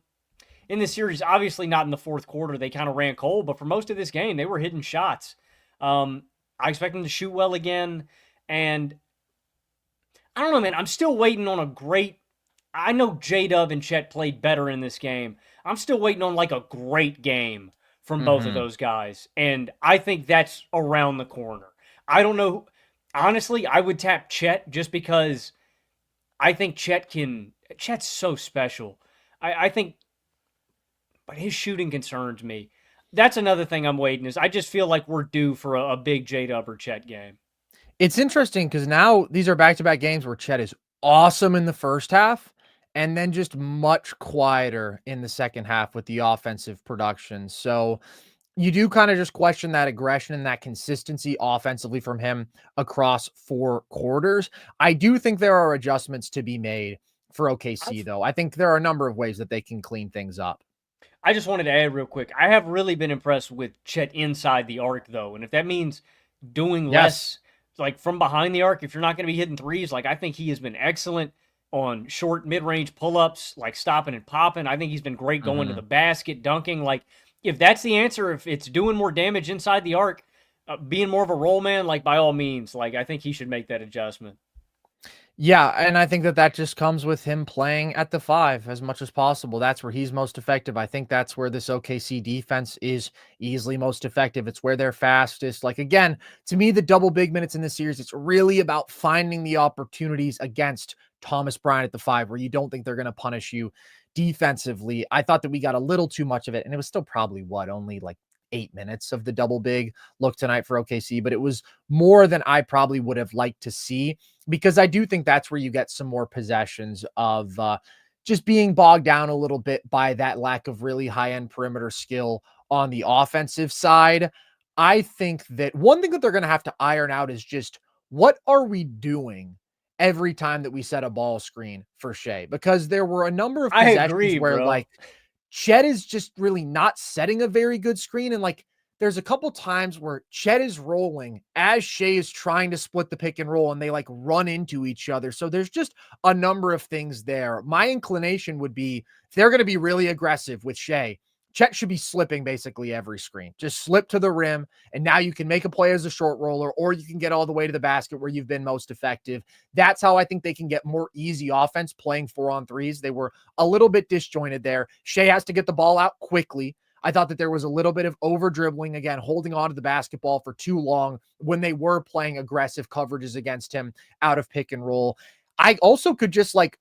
in this series. Obviously not in the fourth quarter. They kind of ran cold, but for most of this game, they were hitting shots. I expect them to shoot well again, and I don't know, man. I'm still waiting on a great... I know J-Dub and Chet played better in this game. I'm still waiting on, like, a great game from both of those guys, and I think that's around the corner. I don't know. Honestly, I would tap Chet just because I think Chet's so special. I think, but his shooting concerns me. That's another thing I'm waiting, is I just feel like we're due for a big J-Dub or Chet game. It's interesting because now these are back-to-back games where Chet is awesome in the first half and then just much quieter in the second half with the offensive production. So you do kind of just question that aggression and that consistency offensively from him across 4 quarters. I do think there are adjustments to be made for OKC, though. I think there are a number of ways that they can clean things up. I just wanted to add real quick. I have really been impressed with Chet inside the arc, though. And if that means doing less, like from behind the arc, if you're not going to be hitting threes, like I think he has been excellent on short mid-range pull-ups, like stopping and popping. I think he's been great going to the basket, dunking. Like, if that's the answer, if it's doing more damage inside the arc, being more of a role man, like by all means, like I think he should make that adjustment. Yeah, and I think that that just comes with him playing at the 5 as much as possible. That's where he's most effective. I think that's where this OKC defense is easily most effective. It's where they're fastest. Like, again, to me, the double big minutes in this series, it's really about finding the opportunities against Thomas Bryant at the 5 where you don't think they're going to punish you defensively. I thought that we got a little too much of it, and it was still probably only like 8 minutes of the double big look tonight for OKC, but it was more than I probably would have liked to see, because I do think that's where you get some more possessions of just being bogged down a little bit by that lack of really high-end perimeter skill on the offensive side. I think that one thing that they're going to have to iron out is just what are we doing every time that we set a ball screen for Shai? Because there were a number of possessions where bro. like Chet is just really not setting a very good screen. And like, there's a couple times where Chet is rolling as Shai is trying to split the pick and roll, and they like run into each other. So there's just a number of things there. My inclination would be, if they're going to be really aggressive with Shai, Chet should be slipping basically every screen. Just slip to the rim, and now you can make a play as a short roller, or you can get all the way to the basket where you've been most effective. That's how I think they can get more easy offense playing 4-on-3s. They were a little bit disjointed there. Shai has to get the ball out quickly. I thought that there was a little bit of over dribbling, again, holding on to the basketball for too long when they were playing aggressive coverages against him out of pick and roll. I also could just like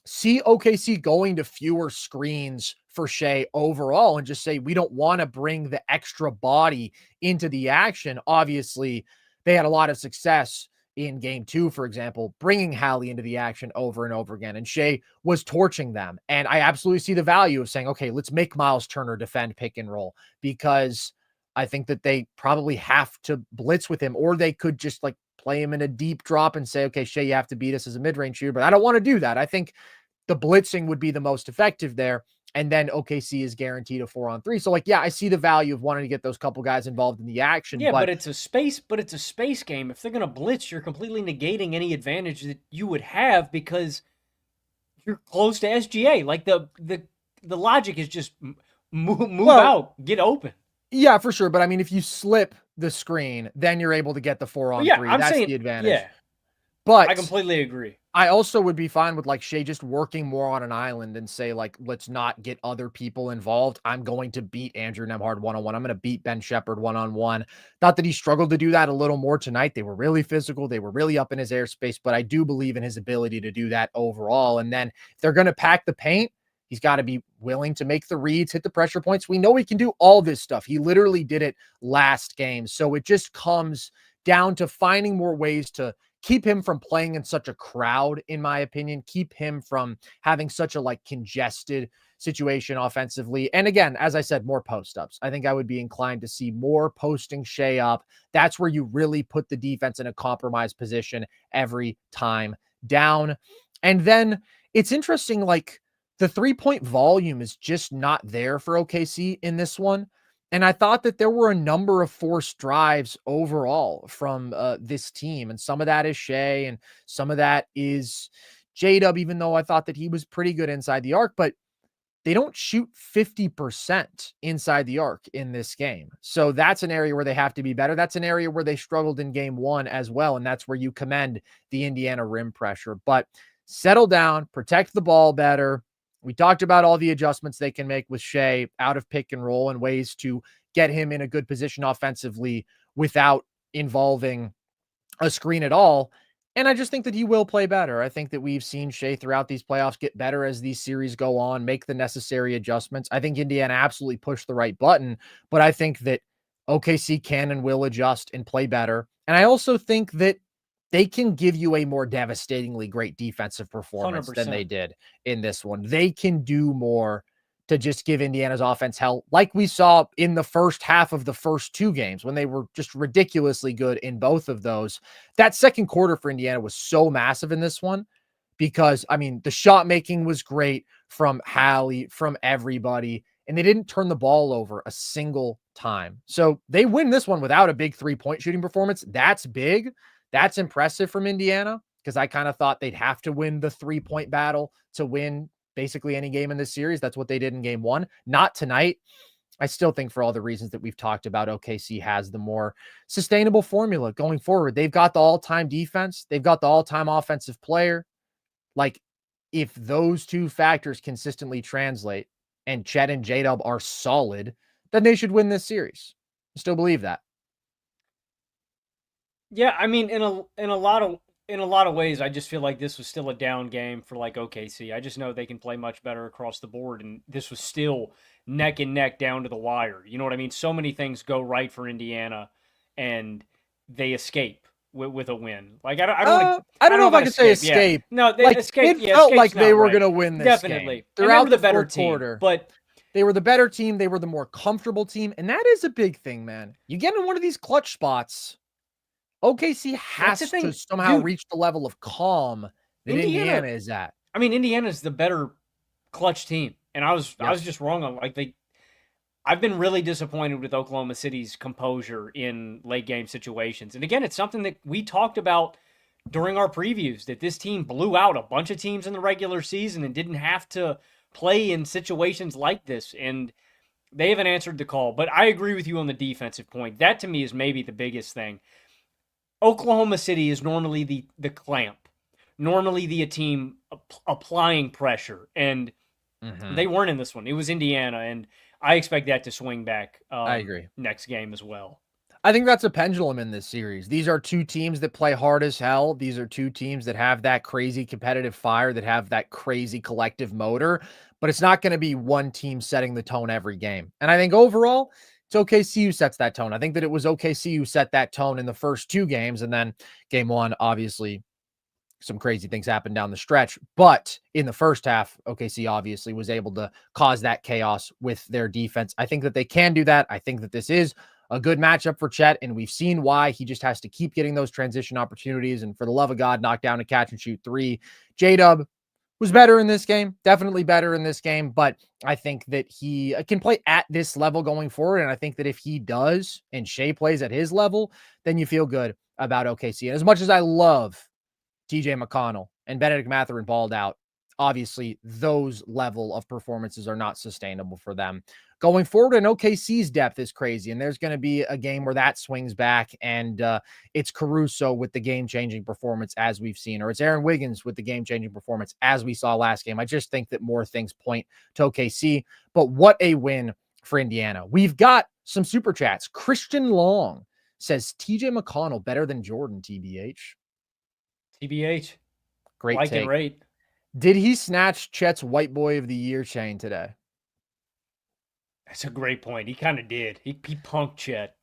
see OKC going to fewer screens for Shai overall and just say, we don't want to bring the extra body into the action. Obviously, they had a lot of success in game 2, for example, bringing Hali into the action over and over again. And Shai was torching them. And I absolutely see the value of saying, okay, let's make Miles Turner defend pick and roll, because I think that they probably have to blitz with him, or they could just like play him in a deep drop and say, okay, Shai, you have to beat us as a mid-range shooter. But I don't want to do that. I think the blitzing would be the most effective there. And then OKC is guaranteed a 4-on-3. So like, yeah, I see the value of wanting to get those couple guys involved in the action. Yeah, but it's a space game. If they're going to blitz, you're completely negating any advantage that you would have because you're close to SGA. Like the logic is just move out, get open. Yeah, for sure. But I mean, if you slip the screen, then you're able to get the 4-on-3. Yeah, That's the advantage. Yeah, but I completely agree. I also would be fine with like Shai just working more on an island and say, like, let's not get other people involved. I'm going to beat Andrew Nembhard one-on-one. I'm going to beat Ben Shepherd one-on-one. Not that he struggled to do that a little more tonight. They were really physical. They were really up in his airspace, but I do believe in his ability to do that overall. And then if they're going to pack the paint, he's got to be willing to make the reads, hit the pressure points. We know he can do all this stuff. He literally did it last game. So it just comes down to finding more ways to keep him from playing in such a crowd, in my opinion, keep him from having such a like congested situation offensively. And again, as I said, more post-ups. I think I would be inclined to see more posting Shai up. That's where you really put the defense in a compromised position every time down. And then it's interesting, like the 3-point volume is just not there for OKC in this one. And I thought that there were a number of forced drives overall from this team. And some of that is Shai and some of that is J-Dub, even though I thought that he was pretty good inside the arc, but they don't shoot 50% inside the arc in this game. So that's an area where they have to be better. That's an area where they struggled in game 1 as well. And that's where you commend the Indiana rim pressure. But settle down, protect the ball better. We talked about all the adjustments they can make with Shai out of pick and roll and ways to get him in a good position offensively without involving a screen at all. And I just think that he will play better. I think that we've seen Shai throughout these playoffs get better as these series go on, make the necessary adjustments. I think Indiana absolutely pushed the right button, but I think that OKC can and will adjust and play better. And I also think that they can give you a more devastatingly great defensive performance 100%. than they did in this one. They can do more to just give Indiana's offense hell, like we saw in the first half of the first 2 games when they were just ridiculously good in both of those. That second quarter for Indiana was so massive in this one because, I mean, the shot making was great from Hali, from everybody, and they didn't turn the ball over a single time. So they win this one without a big 3-point shooting performance. That's big. That's impressive from Indiana because I kind of thought they'd have to win the 3-point battle to win basically any game in this series. That's what they did in game 1. Not tonight. I still think for all the reasons that we've talked about, OKC has the more sustainable formula going forward. They've got the all-time defense. They've got the all-time offensive player. Like, if those two factors consistently translate and Chet and J-Dub are solid, then they should win this series. I still believe that. Yeah, I mean, in a lot of ways, I just feel like this was still a down game for like OKC. I just know they can play much better across the board, and this was still neck and neck down to the wire. You know what I mean? So many things go right for Indiana, and they escape with a win. Like I don't know if I could say escape. Yeah. No, they like, escape. It Yeah, felt like escape's they not were right. going to win this Definitely. game. And they Throughout were the the better fourth team, quarter, but they were the better team. They were the more comfortable team, and that is a big thing, man. You get in one of these clutch spots, OKC has to somehow reach the level of calm that Indiana is at. I mean, Indiana's the better clutch team, and I was just wrong on I've been really disappointed with Oklahoma City's composure in late game situations. And again, it's something that we talked about during our previews, that this team blew out a bunch of teams in the regular season and didn't have to play in situations like this. And they haven't answered the call. But I agree with you on the defensive point. That to me is maybe the biggest thing. Oklahoma City is normally the clamp, normally the team applying pressure, and they weren't in this one. It was Indiana, and I expect that to swing back. I agree. Next game as well. I think that's a pendulum in this series. These are two teams that play hard as hell. These are two teams that have that crazy competitive fire, that have that crazy collective motor, but it's not going to be one team setting the tone every game. And I think overall, it's OKC who sets that tone. I think that it was OKC who set that tone in the first two games. And then game one, obviously, some crazy things happened down the stretch. But in the first half, OKC obviously was able to cause that chaos with their defense. I think that they can do that. I think that this is a good matchup for Chet, and we've seen why. He just has to keep getting those transition opportunities. And for the love of God, knock down a catch and shoot three. J-Dub was better in this game, definitely better in this game, but I think that he can play at this level going forward, and I think that if he does and Shai plays at his level, then you feel good about OKC. And as much as I love TJ McConnell and Benedict Mathurin balled out, obviously those level of performances are not sustainable for them. Going forward, and OKC's depth is crazy, and there's going to be a game where that swings back, and it's Caruso with the game-changing performance as we've seen, or it's Aaron Wiggins with the game-changing performance as we saw last game. I just think that more things point to OKC, but what a win for Indiana. We've got some super chats. Christian Long says, TJ McConnell better than Jordan, TBH. TBH. Great like take. It right. Did he snatch Chet's White Boy of the Year chain today? That's a great point. He kind of did. He punked Chet.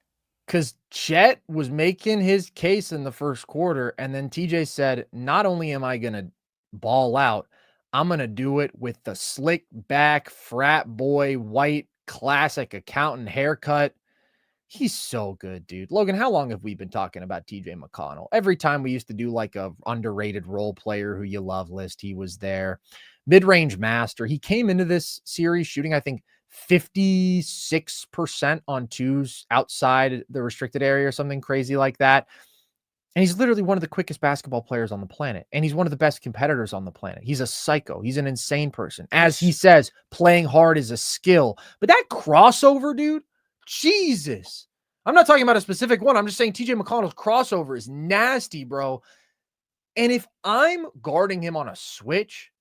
Because Chet was making his case in the first quarter, and then TJ said, not only am I going to ball out, I'm going to do it with the slick back, frat boy, white, classic accountant haircut. He's so good, dude. Logan, how long have we been talking about TJ McConnell? Every time we used to do like a underrated role player who you love list, he was there. Mid-range master. He came into this series shooting, I think, 56% on twos outside the restricted area or something crazy like that. And he's literally one of the quickest basketball players on the planet. And he's one of the best competitors on the planet. He's a psycho. He's an insane person. As he says, playing hard is a skill. But that crossover, dude, Jesus. I'm not talking about a specific one. I'm just saying TJ McConnell's crossover is nasty, bro. And if I'm guarding him on a switch,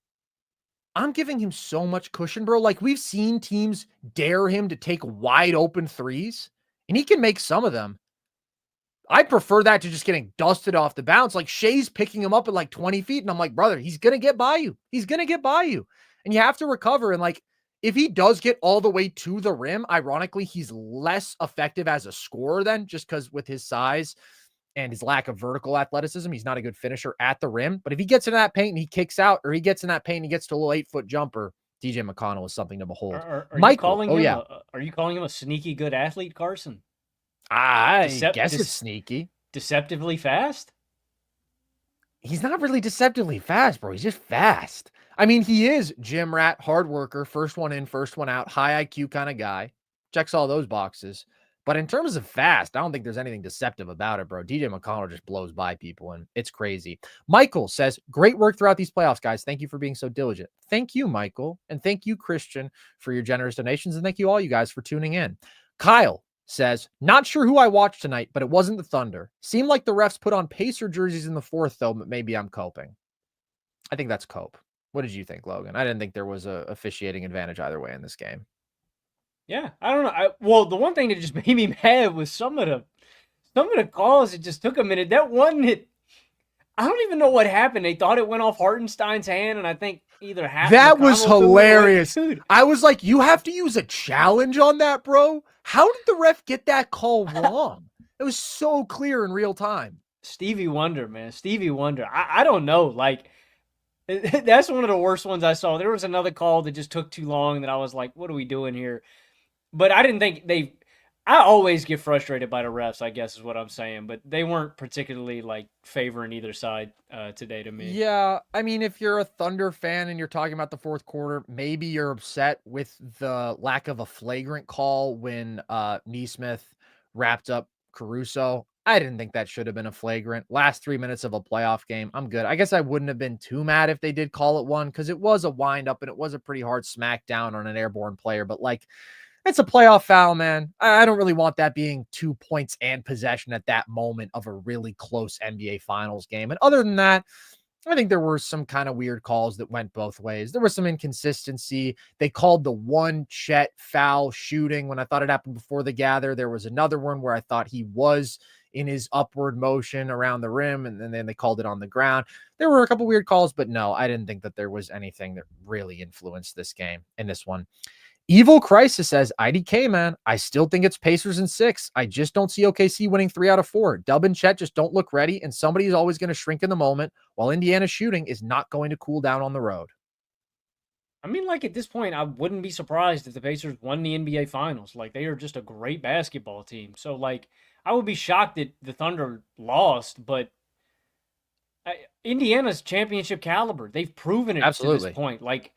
I'm giving him so much cushion, bro. Like, we've seen teams dare him to take wide open threes, and he can make some of them. I prefer that to just getting dusted off the bounce. Like, Shai's picking him up at like 20 feet, and I'm like, brother, he's going to get by you. He's going to get by you. And you have to recover. And like, if he does get all the way to the rim, ironically, he's less effective as a scorer then, just because with his size and his lack of vertical athleticism, he's not a good finisher at the rim. But if he gets into that paint and he kicks out, or he gets in that paint and he gets to a little 8-foot jumper, TJ McConnell is something to behold. Are Michael, are you calling him a sneaky good athlete, Carson? I guess it's sneaky. Deceptively fast? He's not really deceptively fast, bro. He's just fast. I mean, he is gym rat, hard worker, first one in, first one out, high IQ kind of guy. Checks all those boxes. But in terms of fast, I don't think there's anything deceptive about it, bro. DJ McConnell just blows by people, and it's crazy. Michael says, great work throughout these playoffs, guys. Thank you for being so diligent. Thank you, Michael. And thank you, Christian, for your generous donations. And thank you all you guys for tuning in. Kyle says, not sure who I watched tonight, but it wasn't the Thunder. Seemed like the refs put on Pacer jerseys in the fourth, though, but maybe I'm coping. I think that's cope. What did you think, Logan? I didn't think there was a officiating advantage either way in this game. Yeah, I don't know. Well, the one thing that just made me mad was some of the calls. It just took a minute. That one hit. I don't even know what happened. They thought it went off Hartenstein's hand, and I think either half. That was hilarious. Dude. I was like, you have to use a challenge on that, bro. How did the ref get that call wrong? It was so clear in real time. Stevie Wonder, man. Stevie Wonder. I don't know. Like, that's one of the worst ones I saw. There was another call that just took too long that I was like, what are we doing here? But I didn't think I always get frustrated by the refs, I guess is what I'm saying. But they weren't particularly, like, favoring either side today to me. Yeah, I mean, if you're a Thunder fan and you're talking about the fourth quarter, maybe you're upset with the lack of a flagrant call when Nesmith wrapped up Caruso. I didn't think that should have been a flagrant. Last 3 minutes of a playoff game, I'm good. I guess I wouldn't have been too mad if they did call it one because it was a wind-up and it was a pretty hard smackdown on an airborne player. But, like, it's a playoff foul, man. I don't really want that being 2 points and possession at that moment of a really close NBA Finals game. And other than that, I think there were some kind of weird calls that went both ways. There was some inconsistency. They called the one Chet foul shooting when I thought it happened before the gather. There was another one where I thought he was in his upward motion around the rim, and then they called it on the ground. There were a couple weird calls, but no, I didn't think that there was anything that really influenced this game in this one. Evil Crisis says, IDK, man, I still think it's Pacers in 6. I just don't see OKC winning 3 out of 4. Dub and Chet just don't look ready, and somebody's always going to shrink in the moment, while Indiana's shooting is not going to cool down on the road. I mean, like, at this point, I wouldn't be surprised if the Pacers won the NBA Finals. Like, they are just a great basketball team. So, like, I would be shocked that the Thunder lost, but Indiana's championship caliber. They've proven it to this point. Like,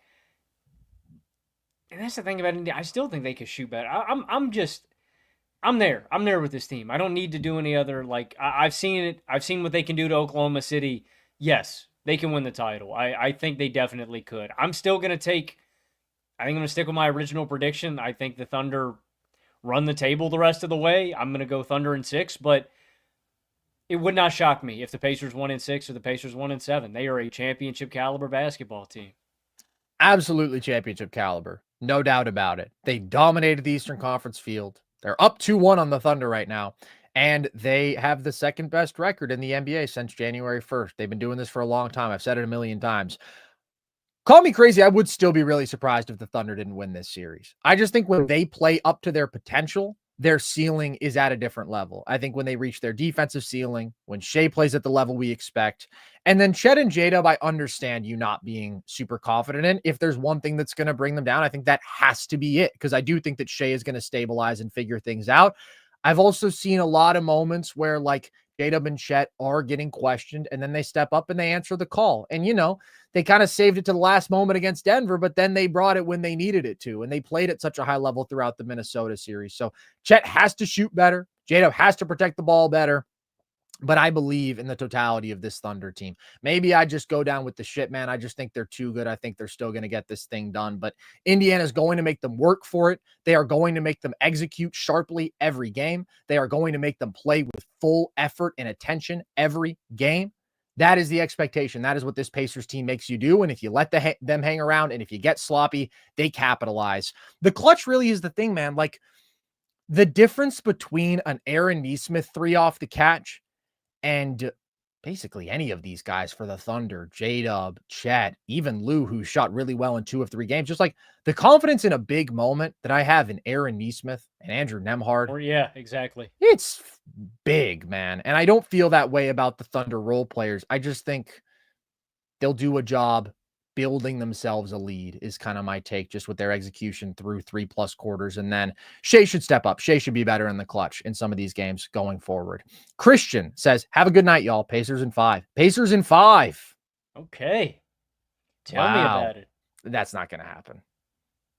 and that's the thing about India. I still think they could shoot better. I'm there. I'm there with this team. I don't need to do any other, like, I've seen it. I've seen what they can do to Oklahoma City. Yes, they can win the title. I think they definitely could. I'm still going to stick with my original prediction. I think the Thunder run the table the rest of the way. I'm going to go Thunder in 6, but it would not shock me if the Pacers won in 6 or the Pacers won in 7. They are a championship caliber basketball team. Absolutely championship caliber. No doubt about it. They dominated the Eastern Conference field. They're up 2-1 on the Thunder right now, and they have the second best record in the NBA since January 1st. They've been doing this for a long time. I've said it a million times. Call me crazy. I would still be really surprised if the Thunder didn't win this series. I just think when they play up to their potential, their ceiling is at a different level. I think when they reach their defensive ceiling, when Shai plays at the level we expect, and then Chet and J-Dub, I understand you not being super confident in. If there's one thing that's going to bring them down, I think that has to be it, because I do think that Shai is going to stabilize and figure things out. I've also seen a lot of moments where, like, J-Dub and Chet are getting questioned, and then they step up and they answer the call. And, you know, they kind of saved it to the last moment against Denver, but then they brought it when they needed it to, and they played at such a high level throughout the Minnesota series. So Chet has to shoot better. J-Dub has to protect the ball better. But I believe in the totality of this Thunder team. Maybe I just go down with the shit, man. I just think they're too good. I think they're still going to get this thing done. But Indiana is going to make them work for it. They are going to make them execute sharply every game. They are going to make them play with full effort and attention every game. That is the expectation. That is what this Pacers team makes you do. And if you let them hang around and if you get sloppy, they capitalize. The clutch really is the thing, man. Like, the difference between an Aaron Nesmith 3 off the catch and basically any of these guys for the Thunder, J-Dub, Chet, even Lou, who shot really well in 2 of 3 games, just like the confidence in a big moment that I have in Aaron Nesmith and Andrew Nembhard. Or yeah, exactly. It's big, man. And I don't feel that way about the Thunder role players. I just think they'll do a job building themselves a lead is kind of my take, just with their execution through 3+ quarters. And then Shai should step up. Shai should be better in the clutch in some of these games going forward. Christian says, have a good night, y'all. Pacers in 5. Pacers in 5. Okay. Tell me about it. That's not going to happen.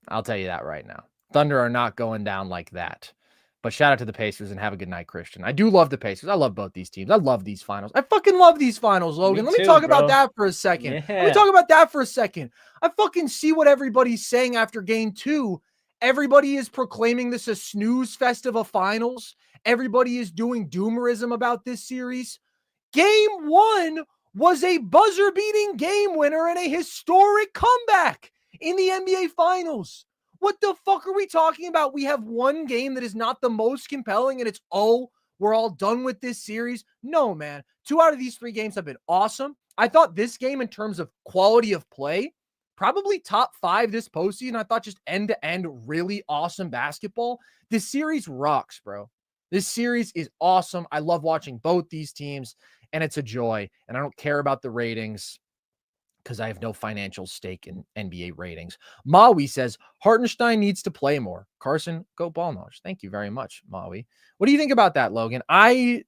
I'll tell you that right now. Thunder are not going down like that. But shout out to the Pacers and have a good night, Christian. I do love the Pacers. I love both these teams. I love these finals. I fucking love these finals, Logan. Let me talk about that for a second. Let me talk about that for a second. I fucking see what everybody's saying after game 2. Everybody is proclaiming this a snooze fest of a finals. Everybody is doing doomerism about this series. Game 1 was a buzzer-beating game winner and a historic comeback in the NBA Finals. What the fuck are we talking about? We have one game that is not the most compelling and it's, oh, we're all done with this series. No, man. 2 out of these 3 games have been awesome. I thought this game in terms of quality of play, probably top 5 this postseason. I thought just end-to-end really awesome basketball. This series rocks, bro. This series is awesome. I love watching both these teams and it's a joy. And I don't care about the ratings, because I have no financial stake in NBA ratings. Maui says, Hartenstein needs to play more. Carson, go ball knowledge. Thank you very much, Maui. What do you think about that, Logan? I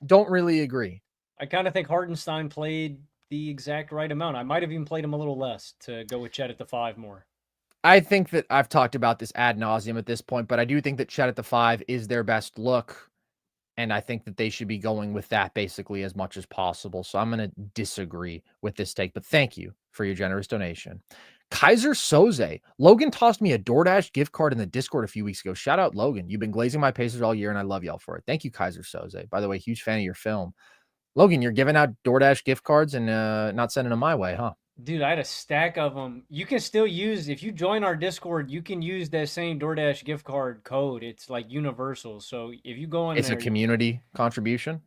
don't really agree. I kind of think Hartenstein played the exact right amount. I might have even played him a little less to go with Chet at the 5 more. I think that I've talked about this ad nauseum at this point, but I do think that Chet at the 5 is their best look. And I think that they should be going with that basically as much as possible. So I'm going to disagree with this take, but thank you for your generous donation. Kaiser Soze. Logan tossed me a DoorDash gift card in the Discord a few weeks ago. Shout out, Logan. You've been glazing my Pacers all year, and I love y'all for it. Thank you, Kaiser Soze. By the way, huge fan of your film. Logan, you're giving out DoorDash gift cards and not sending them my way, huh? Dude, I had a stack of them. You can still use, if you join our Discord, you can use that same DoorDash gift card code. It's like universal. So if you go in it's there, a community contribution.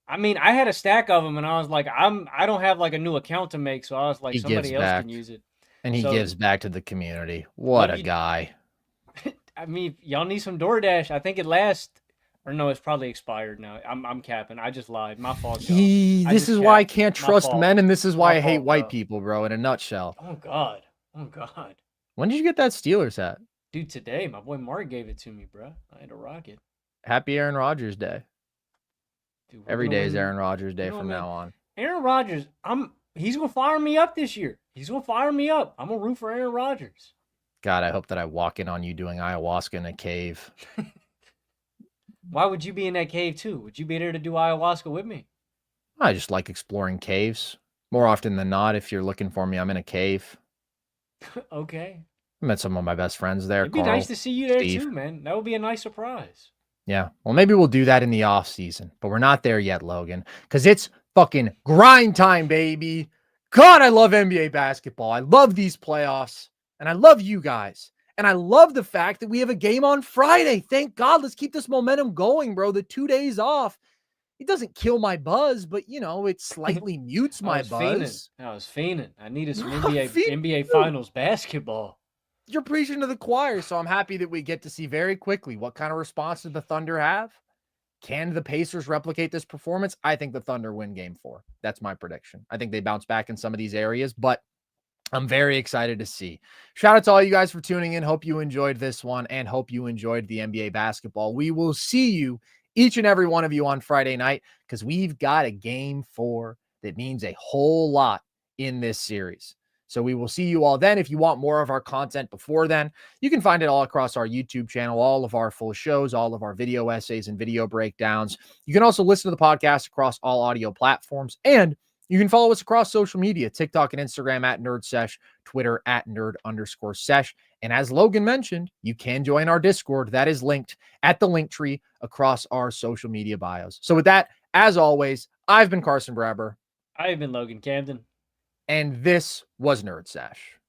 I mean, I had a stack of them and I was like, I don't have like a new account to make. So I was like, somebody else can use it. And he gives back to the community. What a guy. I mean, y'all need some DoorDash. I think it lasts. Or no, it's probably expired now. I'm capping. I just lied. My fault. This is why I can't trust men, and this is why I hate white people, bro, in a nutshell. Oh, God. Oh, God. When did you get that Steelers hat? Dude, today. My boy Mark gave it to me, bro. I had to rock it. Happy Aaron Rodgers Day. Dude, every day is Aaron Rodgers Day from now on. Aaron Rodgers, he's going to fire me up this year. He's going to fire me up. I'm going to root for Aaron Rodgers. God, I hope that I walk in on you doing ayahuasca in a cave. Why would you be in that cave too? Would you be there to do ayahuasca with me? I just like exploring caves. More often than not, if you're looking for me, I'm in a cave. Okay. I met some of my best friends there. It'd be nice to see you there too, man. That would be a nice surprise. Yeah. Well, maybe we'll do that in the off season, but we're not there yet, Logan, because it's fucking grind time, baby. God, I love NBA basketball. I love these playoffs, and I love you guys. And I love the fact that we have a game on Friday. Thank God. Let's keep this momentum going, bro. The 2 days off, it doesn't kill my buzz, but, it slightly mutes my buzz. I was fiending. I needed some NBA Finals basketball. You're preaching to the choir, so I'm happy that we get to see very quickly what kind of response did the Thunder have. Can the Pacers replicate this performance? I think the Thunder win game 4. That's my prediction. I think they bounce back in some of these areas, but I'm very excited to see. Shout out to all you guys for tuning in. Hope you enjoyed this one and hope you enjoyed the NBA basketball. We will see you, each and every one of you, on Friday night, because we've got a game 4 that means a whole lot in this series. So we will see you all then. If you want more of our content before then, you can find it all across our YouTube channel, all of our full shows, all of our video essays and video breakdowns. You can also listen to the podcast across all audio platforms, and you can follow us across social media, TikTok and Instagram at NerdSesh, Twitter at @nerd_sesh. And as Logan mentioned, you can join our Discord. That is linked at the link tree across our social media bios. So with that, as always, I've been Carson Brabber. I've been Logan Camden. And this was Nerd Sesh.